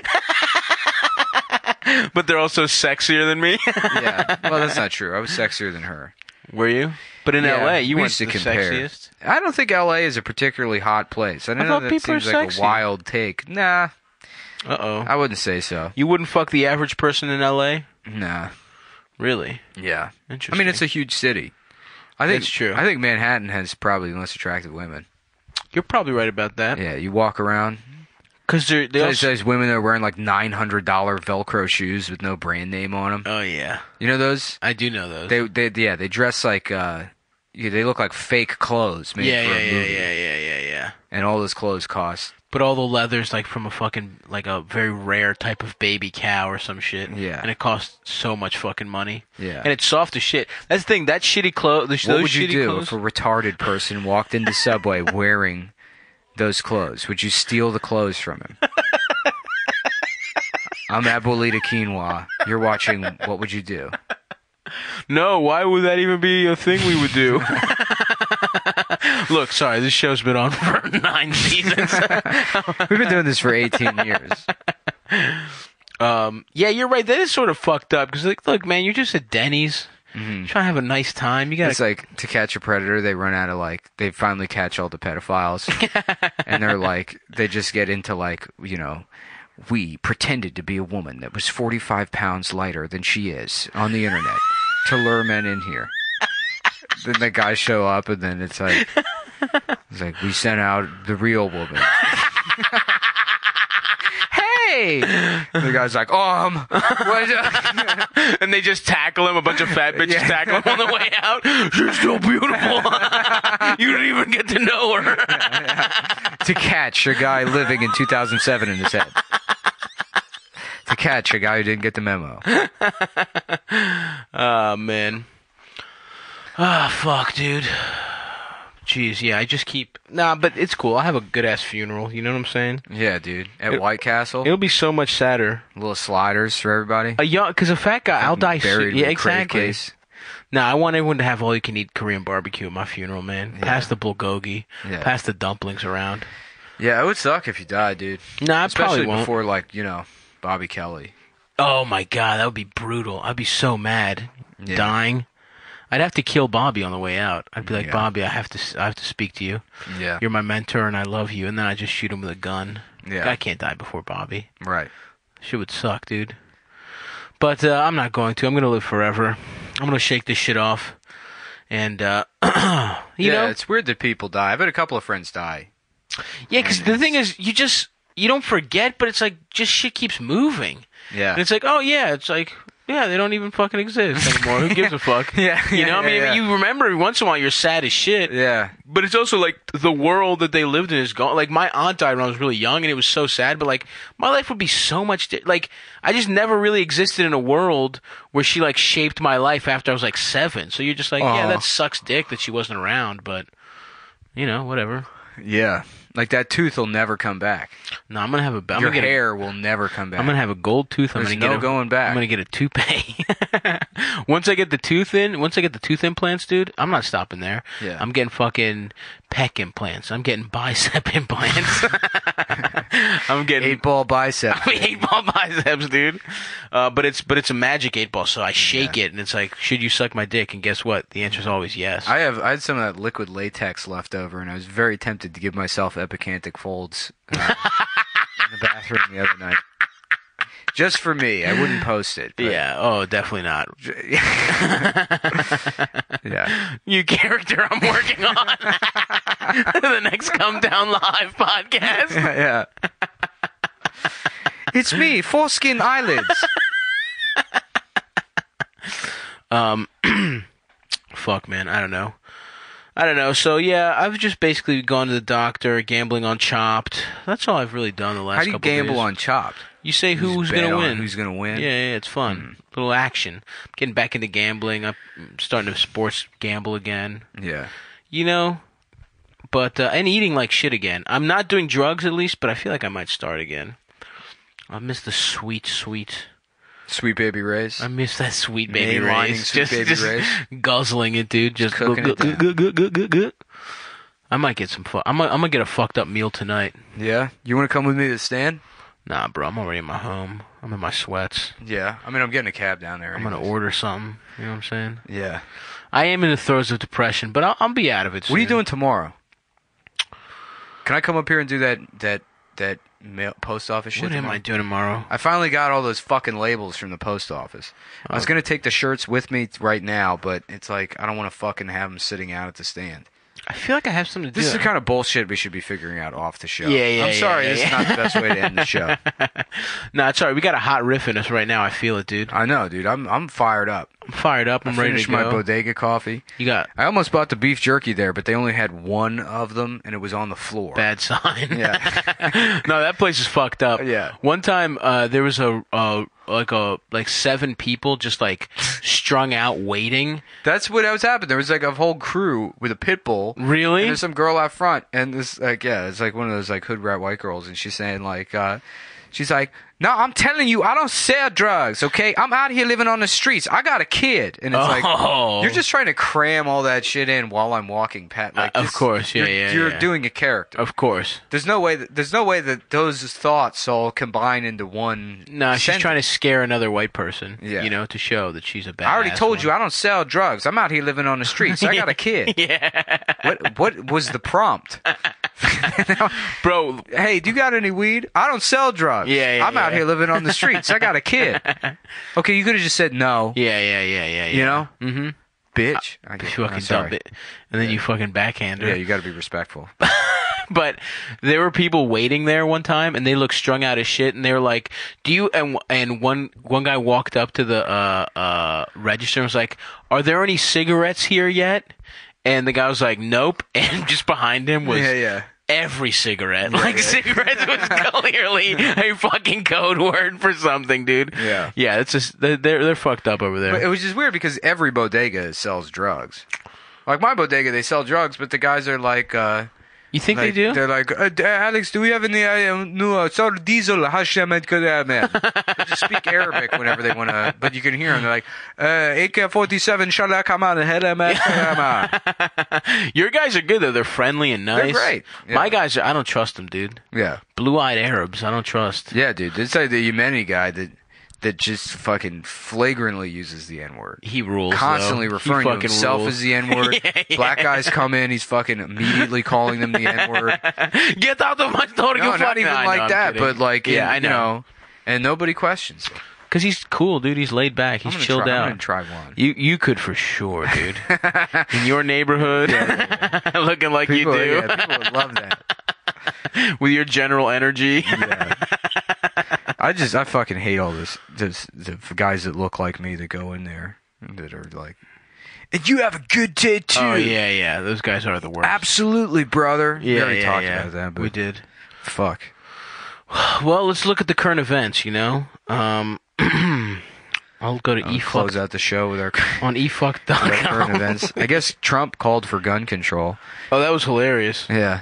[SPEAKER 2] But they're also sexier than me.
[SPEAKER 1] Yeah. Well, that's not true. I was sexier than her.
[SPEAKER 2] Were you? But in LA, you weren't the
[SPEAKER 1] compare.
[SPEAKER 2] sexiest.
[SPEAKER 1] I don't think LA is a particularly hot place. I know that seems like a wild take. Nah.
[SPEAKER 2] Uh-oh.
[SPEAKER 1] I wouldn't say so.
[SPEAKER 2] You wouldn't fuck the average person in LA?
[SPEAKER 1] Nah.
[SPEAKER 2] Really?
[SPEAKER 1] Yeah.
[SPEAKER 2] Interesting.
[SPEAKER 1] I mean, it's a huge city. I think
[SPEAKER 2] it's true.
[SPEAKER 1] I think Manhattan has probably the most attractive women.
[SPEAKER 2] You're probably right about that.
[SPEAKER 1] Yeah, you walk around.
[SPEAKER 2] Because
[SPEAKER 1] there's women that are wearing like $900 Velcro shoes with no brand name on them.
[SPEAKER 2] Oh, yeah.
[SPEAKER 1] You know those?
[SPEAKER 2] I do know those.
[SPEAKER 1] They dress like, they look like fake clothes made for a movie.
[SPEAKER 2] Yeah.
[SPEAKER 1] And all those clothes cost.
[SPEAKER 2] But all the leather's like from a fucking, like a very rare type of baby cow or some shit.
[SPEAKER 1] Yeah.
[SPEAKER 2] And it costs so much fucking money.
[SPEAKER 1] Yeah.
[SPEAKER 2] And it's soft as shit. That's the thing, that shitty clothes,
[SPEAKER 1] What would you do if a retarded person walked into Subway wearing those clothes? Would you steal the clothes from him? I'm Abuelita Quinoa. You're watching What Would You Do?
[SPEAKER 2] No, why would that even be a thing we would do? Look, sorry, this show's been on for 9 seasons.
[SPEAKER 1] We've been doing this for 18 years.
[SPEAKER 2] Yeah, you're right. That is sort of fucked up. Because, like, look, man, you're just at Denny's.
[SPEAKER 1] Mm-hmm.
[SPEAKER 2] Trying to have a nice time.
[SPEAKER 1] It's like To Catch a Predator. They run out of they finally catch all the pedophiles, and they're like, they just get into we pretended to be a woman that was 45 pounds lighter than she is on the internet to lure men in here. Then the guys show up, and then it's like we sent out the real woman. Hey! The guy's like, what?
[SPEAKER 2] And they just tackle him. A bunch of fat bitches tackle him on the way out. She's so beautiful. You didn't even get to know her.
[SPEAKER 1] To catch a guy living in 2007 in his head. To catch a guy who didn't get the memo.
[SPEAKER 2] Oh, man. Ah, fuck, dude. jeez, yeah, I just keep... Nah, but it's cool. I'll have a good-ass funeral, you know what I'm saying?
[SPEAKER 1] Yeah, dude. At White Castle.
[SPEAKER 2] It'll be so much sadder.
[SPEAKER 1] Little sliders for everybody.
[SPEAKER 2] Because a fat guy, I'll die soon. Yeah, exactly.
[SPEAKER 1] Case.
[SPEAKER 2] Nah, I want everyone to have all-you-can-eat Korean barbecue at my funeral, man. Yeah. Pass the bulgogi. Yeah. Pass the dumplings around.
[SPEAKER 1] Yeah, it would suck if you died, dude.
[SPEAKER 2] Nah, I
[SPEAKER 1] Especially
[SPEAKER 2] probably won't.
[SPEAKER 1] before, like, Bobby Kelly.
[SPEAKER 2] Oh, my God, that would be brutal. I'd be so mad. Yeah. Dying. I'd have to kill Bobby on the way out. I'd be like, Bobby, I have to speak to you. Yeah. You're my mentor and I love you. And then I just shoot him with a gun. Yeah. I can't die before Bobby.
[SPEAKER 1] Right.
[SPEAKER 2] Shit would suck, dude. But I'm not going to. I'm going to live forever. I'm going to shake this shit off. And, you know?
[SPEAKER 1] It's weird that people die. I've had a couple of friends die.
[SPEAKER 2] Yeah, because the thing is, you don't forget, but it's like, just shit keeps moving. Yeah. And it's like, oh, yeah, it's like... Yeah, they don't even fucking exist anymore. Who gives a fuck? You know, you remember every once in a while you're sad as shit. Yeah. But it's also like the world that they lived in is gone. Like my aunt died when I was really young, and it was so sad. But like my life would be so much like I just never really existed in a world where she like shaped my life after I was like 7. So you're just like, yeah, that sucks dick that she wasn't around, but whatever.
[SPEAKER 1] Yeah. Like that tooth will never come back.
[SPEAKER 2] No, I'm gonna have a.
[SPEAKER 1] Your hair will never come back.
[SPEAKER 2] I'm gonna have a gold tooth.
[SPEAKER 1] There's no going back.
[SPEAKER 2] I'm gonna get a toupee. Once I get the tooth implants, dude, I'm not stopping there. Yeah. I'm getting fucking pec implants. I'm getting bicep implants. I'm getting
[SPEAKER 1] 8-ball biceps.
[SPEAKER 2] 8-ball biceps, dude. But it's a magic 8-ball, so I shake it, and it's like, should you suck my dick? And guess what? The answer is always yes.
[SPEAKER 1] I had some of that liquid latex left over, and I was very tempted to give myself epicantic folds in the bathroom the other night. Just for me. I wouldn't post it.
[SPEAKER 2] Yeah. Oh, definitely not.
[SPEAKER 1] Yeah.
[SPEAKER 2] New character I'm working on. The next Cumtown Live podcast.
[SPEAKER 1] Yeah. It's me, foreskin eyelids.
[SPEAKER 2] Fuck, man. I don't know. So, yeah, I've just basically gone to the doctor, gambling on Chopped. That's all I've really done the last couple days.
[SPEAKER 1] How do you gamble on Chopped?
[SPEAKER 2] You say who's going to win.
[SPEAKER 1] Who's going to win?
[SPEAKER 2] Yeah, it's fun. Little action. I'm getting back into gambling. I'm starting to sports gamble again.
[SPEAKER 1] Yeah.
[SPEAKER 2] But, and eating like shit again. I'm not doing drugs at least, but I feel like I might start again. I miss the sweet
[SPEAKER 1] Sweet Baby Ray's.
[SPEAKER 2] I miss that Sweet Baby Ray's.
[SPEAKER 1] Sweet Baby Ray's.
[SPEAKER 2] Guzzling it, dude. Just cooking it down. I might get some I'm gonna get a fucked up meal tonight.
[SPEAKER 1] Yeah? You want to come with me to the stand?
[SPEAKER 2] Nah, bro. I'm already in my home. I'm in my sweats.
[SPEAKER 1] Yeah. I mean, I'm getting a cab down there.
[SPEAKER 2] I'm gonna order something. You know what I'm saying?
[SPEAKER 1] Yeah.
[SPEAKER 2] I am in the throes of depression, but I'll be out of it soon.
[SPEAKER 1] What are you doing tomorrow? Can I come up here and do that post office shit?
[SPEAKER 2] What am I doing tomorrow?
[SPEAKER 1] I finally got all those fucking labels from the post office. I was gonna take the shirts with me right now, but it's like I don't want to fucking have them sitting out at the stand.
[SPEAKER 2] I feel like I have something to do.
[SPEAKER 1] This is the kind of bullshit we should be figuring out off the show.
[SPEAKER 2] Yeah.
[SPEAKER 1] I'm sorry, this is not the best way to end the show.
[SPEAKER 2] No, it's alright. We got a hot riff in us right now. I feel it, dude.
[SPEAKER 1] I know, dude. I'm fired up.
[SPEAKER 2] I'm fired up. I'm ready to go.
[SPEAKER 1] I finished my bodega coffee. I almost bought the beef jerky there, but they only had one of them, and it was on the floor.
[SPEAKER 2] Bad sign.
[SPEAKER 1] Yeah.
[SPEAKER 2] No, that place is fucked up.
[SPEAKER 1] Yeah.
[SPEAKER 2] One time, there was like 7 people just like strung out waiting.
[SPEAKER 1] That's what was happening. There was like a whole crew with a pit bull.
[SPEAKER 2] Really?
[SPEAKER 1] And there's some girl out front, and this it's like one of those like hood rat white girls, and she's saying like, she's like, no, I'm telling you, I don't sell drugs, okay? I'm out here living on the streets. I got a kid. And it's like, you're just trying to cram all that shit in while I'm walking, Pat. Like,
[SPEAKER 2] of course,
[SPEAKER 1] You're doing a character.
[SPEAKER 2] Of course.
[SPEAKER 1] There's no way that those thoughts all combine into one
[SPEAKER 2] No, she's
[SPEAKER 1] sentence.
[SPEAKER 2] trying to scare another white person, to show that she's a badass.
[SPEAKER 1] I already told you, I don't sell drugs. I'm out here living on the streets. I got a kid.
[SPEAKER 2] Yeah.
[SPEAKER 1] What was the prompt?
[SPEAKER 2] Bro,
[SPEAKER 1] hey, do you got any weed? I don't sell drugs. I'm out here living on the streets. I got a kid. Okay, you could have just said no.
[SPEAKER 2] Yeah.
[SPEAKER 1] You know?
[SPEAKER 2] Mm-hmm.
[SPEAKER 1] Bitch.
[SPEAKER 2] You fucking dump it. And then you fucking backhand her.
[SPEAKER 1] Yeah, you got to be respectful.
[SPEAKER 2] But there were people waiting there one time, and they looked strung out as shit, and they were like, "Do you?" And one guy walked up to the register and was like, "Are there any cigarettes here yet?" And the guy was like, "Nope." And just behind him was every cigarette. Like cigarettes was clearly a fucking code word for something, dude. Yeah. It's just they're fucked up over there.
[SPEAKER 1] But it was just weird because every bodega sells drugs. Like my bodega, they sell drugs, but the guys are like,
[SPEAKER 2] You think they do?
[SPEAKER 1] They're like, Alex, do we have any new soda diesel? They just speak Arabic whenever they want to, but you can hear them. They're like, AK-47, shala kaman,
[SPEAKER 2] Your guys are good though. They're friendly and nice.
[SPEAKER 1] They're great. Yeah.
[SPEAKER 2] My guys are. I don't trust them, dude.
[SPEAKER 1] Yeah.
[SPEAKER 2] Blue-eyed Arabs. I don't trust.
[SPEAKER 1] Yeah, dude. It's like the Yemeni guy that just fucking flagrantly uses the N-word.
[SPEAKER 2] He rules.
[SPEAKER 1] Constantly
[SPEAKER 2] though.
[SPEAKER 1] referring to himself
[SPEAKER 2] rules.
[SPEAKER 1] as the N-word.
[SPEAKER 2] Yeah.
[SPEAKER 1] Black guys come in, he's fucking immediately calling them the N-word.
[SPEAKER 2] Get out of my store,
[SPEAKER 1] No, not even like that, but like,
[SPEAKER 2] I
[SPEAKER 1] you know, and nobody questions it.
[SPEAKER 2] Because he's cool, dude. He's laid back. He's chilled out.
[SPEAKER 1] I'm gonna try one.
[SPEAKER 2] You could for sure, dude. In your neighborhood, looking like
[SPEAKER 1] People,
[SPEAKER 2] you do.
[SPEAKER 1] Yeah, people would love that.
[SPEAKER 2] With your general energy.
[SPEAKER 1] Yeah. I fucking hate all the guys that look like me that go in there that are like, and you have a good day too.
[SPEAKER 2] Oh yeah. Those guys are the worst.
[SPEAKER 1] Absolutely, brother.
[SPEAKER 2] Yeah,
[SPEAKER 1] we already talked about that, but
[SPEAKER 2] we did.
[SPEAKER 1] Fuck.
[SPEAKER 2] Well, let's look at the current events. You know, I'll go to efuck.
[SPEAKER 1] Close out the show with our
[SPEAKER 2] on efuck.com.
[SPEAKER 1] current events. I guess Trump called for gun control.
[SPEAKER 2] Oh, that was hilarious.
[SPEAKER 1] Yeah.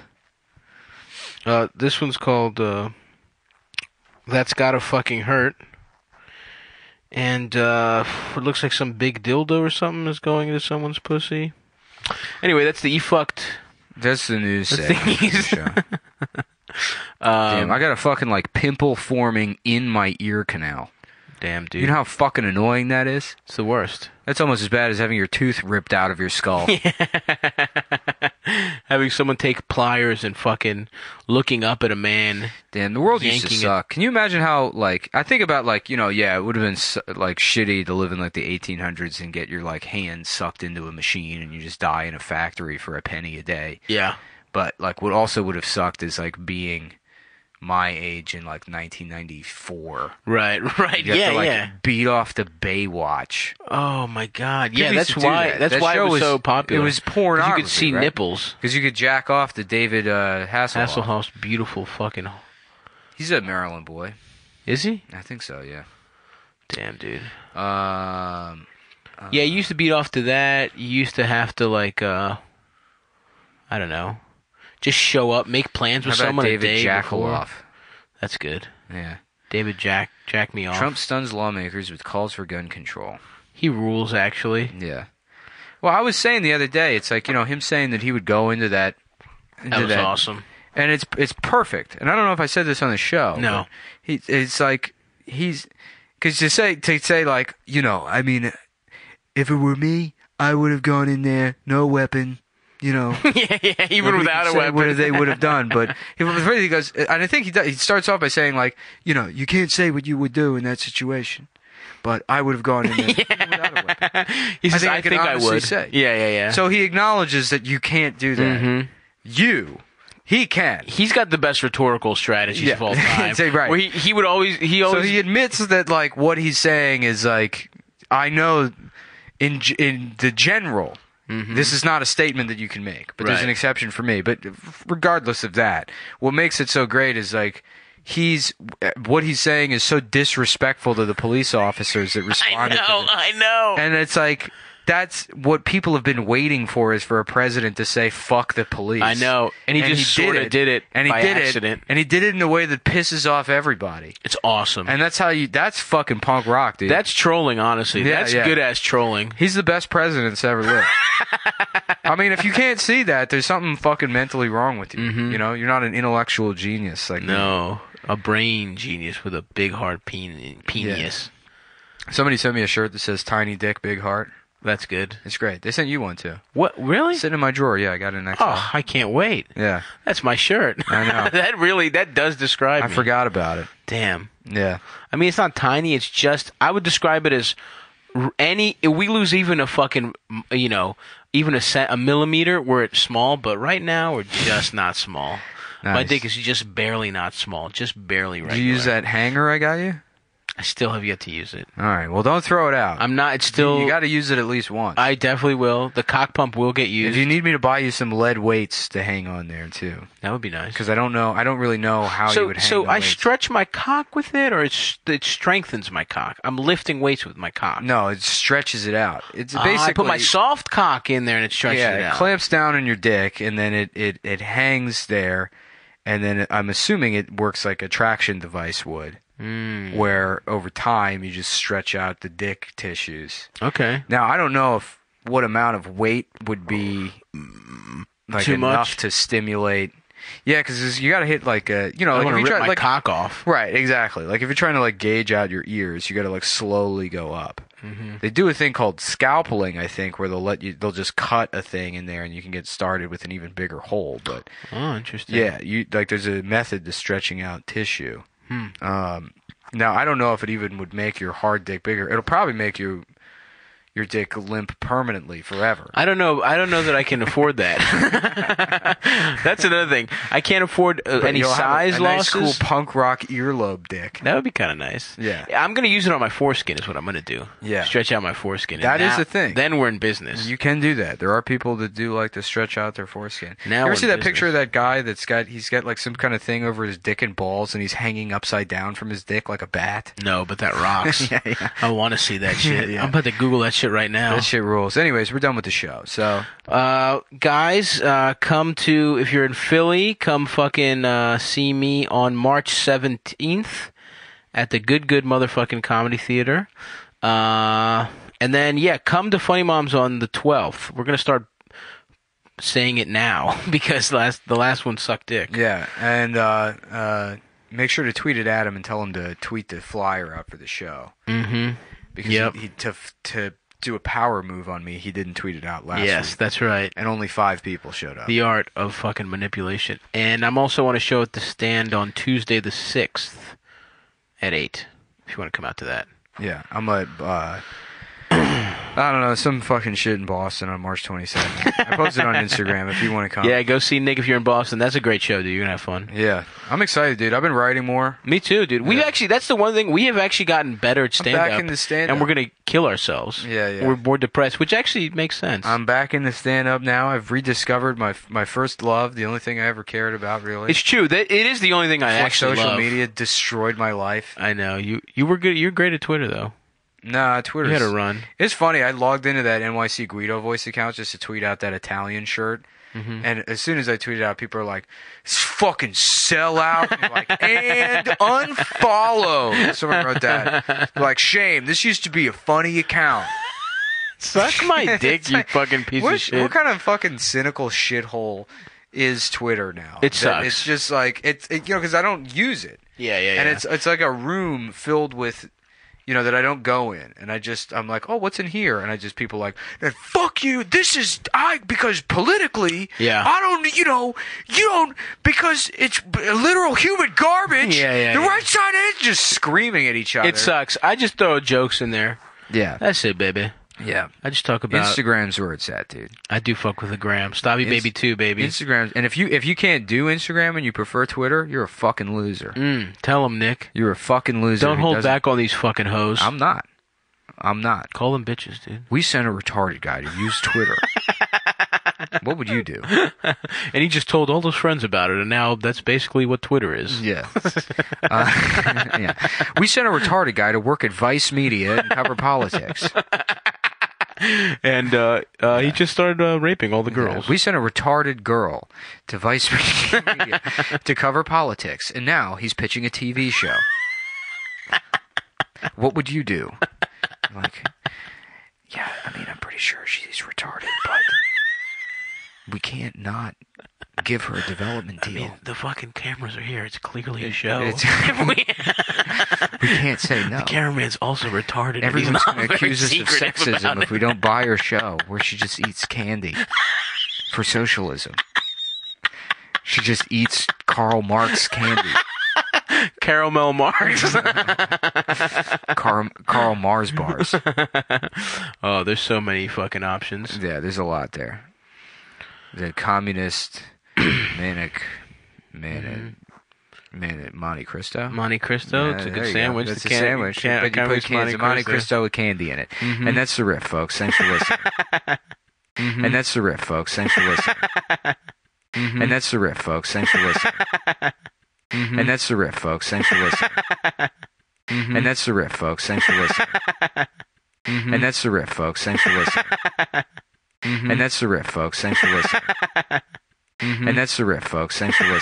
[SPEAKER 2] This one's called That's Gotta Fucking Hurt. And it looks like some big dildo or something is going into someone's pussy. Anyway, that's the efucked.
[SPEAKER 1] That's the news segment of the show. Damn, I got a fucking like pimple forming in my ear canal.
[SPEAKER 2] Damn, dude.
[SPEAKER 1] You know how fucking annoying that is?
[SPEAKER 2] It's the worst.
[SPEAKER 1] That's almost as bad as having your tooth ripped out of your skull.
[SPEAKER 2] Having someone take pliers and fucking looking up at a man.
[SPEAKER 1] Damn, the world used to suck. Can you imagine how, like, I think about, like, you know, yeah, it would have been, like, shitty to live in, like, the 1800s and get your, like, hand sucked into a machine and you just die in a factory for a penny a day.
[SPEAKER 2] Yeah.
[SPEAKER 1] But, like, what also would have sucked is, like, being my age in, like, 1994.
[SPEAKER 2] Right,
[SPEAKER 1] You have to, like, beat off the Baywatch.
[SPEAKER 2] Oh, my God. Yeah,
[SPEAKER 1] People
[SPEAKER 2] that's
[SPEAKER 1] used to do
[SPEAKER 2] why
[SPEAKER 1] that. That
[SPEAKER 2] why it
[SPEAKER 1] show
[SPEAKER 2] was so popular.
[SPEAKER 1] It was pornography,
[SPEAKER 2] you could see
[SPEAKER 1] right?
[SPEAKER 2] nipples.
[SPEAKER 1] Because you could jack off to David Hasselhoff.
[SPEAKER 2] Hasselhoff's beautiful fucking...
[SPEAKER 1] He's a Maryland boy.
[SPEAKER 2] Is he?
[SPEAKER 1] I think so, yeah.
[SPEAKER 2] Damn, dude.
[SPEAKER 1] Yeah,
[SPEAKER 2] you used to beat off to that. You used to have to, like, I don't know, just show up, make plans with someone a day before.
[SPEAKER 1] Off.
[SPEAKER 2] That's good.
[SPEAKER 1] Yeah.
[SPEAKER 2] David jack me off.
[SPEAKER 1] Trump stuns lawmakers with calls for gun control.
[SPEAKER 2] He rules, actually.
[SPEAKER 1] Yeah. Well, I was saying the other day, it's like, you know, him saying that he would go into that.
[SPEAKER 2] That was awesome.
[SPEAKER 1] And it's perfect. And I don't know if I said this on the show.
[SPEAKER 2] No.
[SPEAKER 1] It's like, because to say like, you know, I mean, if it were me, I would have gone in there, no weapon, you know.
[SPEAKER 2] yeah, even without a weapon.
[SPEAKER 1] What they would have done. But he goes, and I think he starts off by saying, like, you know, you can't say what you would do in that situation. But I would have gone in there without a weapon.
[SPEAKER 2] He says, I think I would.
[SPEAKER 1] Say.
[SPEAKER 2] Yeah.
[SPEAKER 1] So he acknowledges that you can't do that.
[SPEAKER 2] Mm-hmm.
[SPEAKER 1] He can.
[SPEAKER 2] He's got the best rhetorical strategies of all time.
[SPEAKER 1] Right.
[SPEAKER 2] Where he would always...
[SPEAKER 1] So he admits that, like, what he's saying is, like, I know in the general... Mm-hmm. This is not a statement that you can make, but there's an exception for me. But regardless of that, what makes it so great is, like, what he's saying is so disrespectful to the police officers that responded.
[SPEAKER 2] I know.
[SPEAKER 1] And it's like, that's what people have been waiting for, is for a president to say "fuck the police."
[SPEAKER 2] I know, and he just sort of did it by accident.
[SPEAKER 1] And he did it in a way that pisses off everybody.
[SPEAKER 2] It's awesome,
[SPEAKER 1] and that's fucking punk rock, dude.
[SPEAKER 2] That's trolling, honestly.
[SPEAKER 1] Yeah,
[SPEAKER 2] that's good ass trolling.
[SPEAKER 1] He's the best president that's ever lived. I mean, if you can't see that, there's something fucking mentally wrong with you. Mm-hmm. You know, you're not an intellectual genius. Like
[SPEAKER 2] a brain genius with a big hard penis.
[SPEAKER 1] Yeah. Somebody sent me a shirt that says "Tiny Dick, Big Heart."
[SPEAKER 2] That's good.
[SPEAKER 1] It's great. They sent you one too.
[SPEAKER 2] What? Really?
[SPEAKER 1] Sitting in my drawer. Yeah, I got it next.
[SPEAKER 2] Oh, I can't wait.
[SPEAKER 1] Yeah,
[SPEAKER 2] that's my shirt.
[SPEAKER 1] I know.
[SPEAKER 2] that does describe me.
[SPEAKER 1] I forgot about it.
[SPEAKER 2] Damn.
[SPEAKER 1] Yeah.
[SPEAKER 2] I mean, it's not tiny. It's just, I would describe it as if we lose even a fucking, you know, even a millimeter, we're at small. But right now, we're just not small. Nice. My dick is just barely not small. Just barely right.
[SPEAKER 1] Did you use that hanger I got you?
[SPEAKER 2] I still have yet to use it.
[SPEAKER 1] All right. Well, don't throw it out.
[SPEAKER 2] I'm not. It's still.
[SPEAKER 1] You got to use it at least once.
[SPEAKER 2] I definitely will. The cock pump will get used.
[SPEAKER 1] If you need me to buy you some lead weights to hang on there too,
[SPEAKER 2] that would be nice.
[SPEAKER 1] because I don't really know how you would hang.
[SPEAKER 2] So
[SPEAKER 1] the
[SPEAKER 2] I
[SPEAKER 1] weights.
[SPEAKER 2] stretch my cock with it, or it strengthens my cock. I'm lifting weights with my cock.
[SPEAKER 1] No, it stretches it out. It's basically
[SPEAKER 2] I put my soft cock in there and it stretches it out.
[SPEAKER 1] It clamps down on your dick, and then it hangs there, and then I'm assuming it works like a traction device would. Where over time you just stretch out the dick tissues.
[SPEAKER 2] Okay.
[SPEAKER 1] Now I don't know what amount of weight would be like
[SPEAKER 2] too
[SPEAKER 1] enough
[SPEAKER 2] much
[SPEAKER 1] to stimulate. Yeah, because you got to hit like a
[SPEAKER 2] I
[SPEAKER 1] like
[SPEAKER 2] want
[SPEAKER 1] if
[SPEAKER 2] to
[SPEAKER 1] you
[SPEAKER 2] rip
[SPEAKER 1] try
[SPEAKER 2] my cock off.
[SPEAKER 1] Right, exactly. Like if you're trying to like gauge out your ears, you got to like slowly go up. Mm-hmm. They do a thing called scalpeling, I think, where they'll just cut a thing in there and you can get started with an even bigger hole. But
[SPEAKER 2] interesting.
[SPEAKER 1] Yeah, there's a method to stretching out tissue. Now I don't know if it even would make your hard dick bigger. It'll probably make your dick limp permanently forever.
[SPEAKER 2] I don't know that I can afford that. That's another thing. I can't afford any size
[SPEAKER 1] a
[SPEAKER 2] losses.
[SPEAKER 1] Nice cool punk rock earlobe dick.
[SPEAKER 2] That would be kind of nice.
[SPEAKER 1] Yeah.
[SPEAKER 2] I'm going to use it on my foreskin is what I'm going to do.
[SPEAKER 1] Yeah.
[SPEAKER 2] Stretch out my foreskin.
[SPEAKER 1] That is the thing.
[SPEAKER 2] Then we're in business.
[SPEAKER 1] You can do that. There are people that do like to stretch out their foreskin.
[SPEAKER 2] Now
[SPEAKER 1] you ever
[SPEAKER 2] we're
[SPEAKER 1] see
[SPEAKER 2] in
[SPEAKER 1] that
[SPEAKER 2] business.
[SPEAKER 1] picture of that guy he's got like some kind of thing over his dick and balls and he's hanging upside down from his dick like a bat?
[SPEAKER 2] No, but that rocks.
[SPEAKER 1] Yeah.
[SPEAKER 2] I want to see that shit.
[SPEAKER 1] Yeah.
[SPEAKER 2] I'm about to Google that shit right now.
[SPEAKER 1] That shit rules. Anyways, we're done with the show. So,
[SPEAKER 2] guys, come to, if you're in Philly, come fucking see me on March 17th at the Good Motherfucking Comedy Theater. And then, come to Funny Moms on the 12th. We're going to start saying it now because the last one sucked dick.
[SPEAKER 1] yeah, and make sure to tweet at Adam and tell him to tweet the flyer up for the show.
[SPEAKER 2] Mm-hmm.
[SPEAKER 1] Because he to do a power move on me, he didn't tweet it out last week.
[SPEAKER 2] Yes, that's right.
[SPEAKER 1] And only 5 people showed up.
[SPEAKER 2] The art of fucking manipulation. And I'm also on a show at the Stand on Tuesday the 6th at 8, if you want to come out to that.
[SPEAKER 1] Yeah, I'm at, I don't know, some fucking shit in Boston on March 22nd. I posted on Instagram if you want to come.
[SPEAKER 2] Yeah, go see Nick if you're in Boston. That's a great show, dude. You're going to have fun.
[SPEAKER 1] Yeah, I'm excited, dude. I've been writing more.
[SPEAKER 2] Me too, dude. We actually, that's the one thing, we have actually gotten better at stand-up.
[SPEAKER 1] back in the stand-up.
[SPEAKER 2] And we're going to kill ourselves.
[SPEAKER 1] Yeah.
[SPEAKER 2] We're more depressed, which actually makes sense.
[SPEAKER 1] I'm back in the stand-up now. I've rediscovered my first love, the only thing I ever cared about, really.
[SPEAKER 2] It's true. It is the only thing I actually
[SPEAKER 1] social
[SPEAKER 2] love.
[SPEAKER 1] media destroyed my life.
[SPEAKER 2] I know. You were good. You're great at Twitter, though.
[SPEAKER 1] Nah, Twitter.
[SPEAKER 2] You had a run.
[SPEAKER 1] It's funny. I logged into that NYC Guido voice account just to tweet out that Italian shirt. Mm-hmm. And as soon as I tweeted out, people are like, fucking sellout. And, like, and unfollow. Someone wrote that. They're like, shame. This used to be a funny account.
[SPEAKER 2] Suck my dick, you fucking piece of shit.
[SPEAKER 1] What kind of fucking cynical shithole is Twitter now?
[SPEAKER 2] It sucks.
[SPEAKER 1] It's just like, because I don't use it.
[SPEAKER 2] Yeah.
[SPEAKER 1] And it's like a room filled with, that I don't go in, and I'm like, oh, what's in here? And people like, fuck you. This is because politically, I don't, you don't because it's literal human garbage.
[SPEAKER 2] Yeah.
[SPEAKER 1] The right side is just screaming at each other.
[SPEAKER 2] It sucks. I just throw jokes in there.
[SPEAKER 1] Yeah,
[SPEAKER 2] that's it, baby.
[SPEAKER 1] Yeah,
[SPEAKER 2] I just talk about
[SPEAKER 1] Instagram's where it's at, dude.
[SPEAKER 2] I do fuck with the gram. Stabby baby too, baby.
[SPEAKER 1] Instagram, and if you can't do Instagram and you prefer Twitter, you're a fucking loser.
[SPEAKER 2] Tell them, Nick.
[SPEAKER 1] You're a fucking loser.
[SPEAKER 2] Don't hold back on these fucking hoes.
[SPEAKER 1] I'm not.
[SPEAKER 2] Call them bitches, dude.
[SPEAKER 1] We sent a retarded guy to use Twitter. What would you do?
[SPEAKER 2] And he just told all his friends about it, and now that's basically what Twitter is.
[SPEAKER 1] Yeah. Yeah. We sent a retarded guy to work at Vice Media and cover politics.
[SPEAKER 2] And he just started raping all the girls.
[SPEAKER 1] Yeah. We sent a retarded girl to Vice Media to cover politics, and now he's pitching a TV show. What would you do? Like, yeah, I'm pretty sure she's retarded, but we can't not give her a development deal.
[SPEAKER 2] The fucking cameras are here. It's clearly a show.
[SPEAKER 1] We can't say no.
[SPEAKER 2] The cameraman's also retarded.
[SPEAKER 1] Everyone's going to accuse us of sexism if we don't buy her show, where she just eats candy for socialism. She just eats Karl Marx candy.
[SPEAKER 2] Caramel Mars.
[SPEAKER 1] Karl Mars bars.
[SPEAKER 2] Oh, there's so many fucking options.
[SPEAKER 1] Yeah, there's a lot there. The communist, manic, Man, Monte Cristo.
[SPEAKER 2] Monte Cristo. It's a good sandwich.
[SPEAKER 1] That's
[SPEAKER 2] The
[SPEAKER 1] a sandwich. But you put cans of Monte Cristo with candy in it. And that's the riff, folks. Thanks for listening. And that's the riff, folks. Thanks for listening. And that's the riff, folks. Thanks for listening. And that's the riff, folks. Thanks for listening. And that's the riff, folks. Thanks for listening. And that's the riff, folks. Thanks for listening. And that's the riff, folks. Thanks for listening. And that's the riff, folks. Thanks for listening.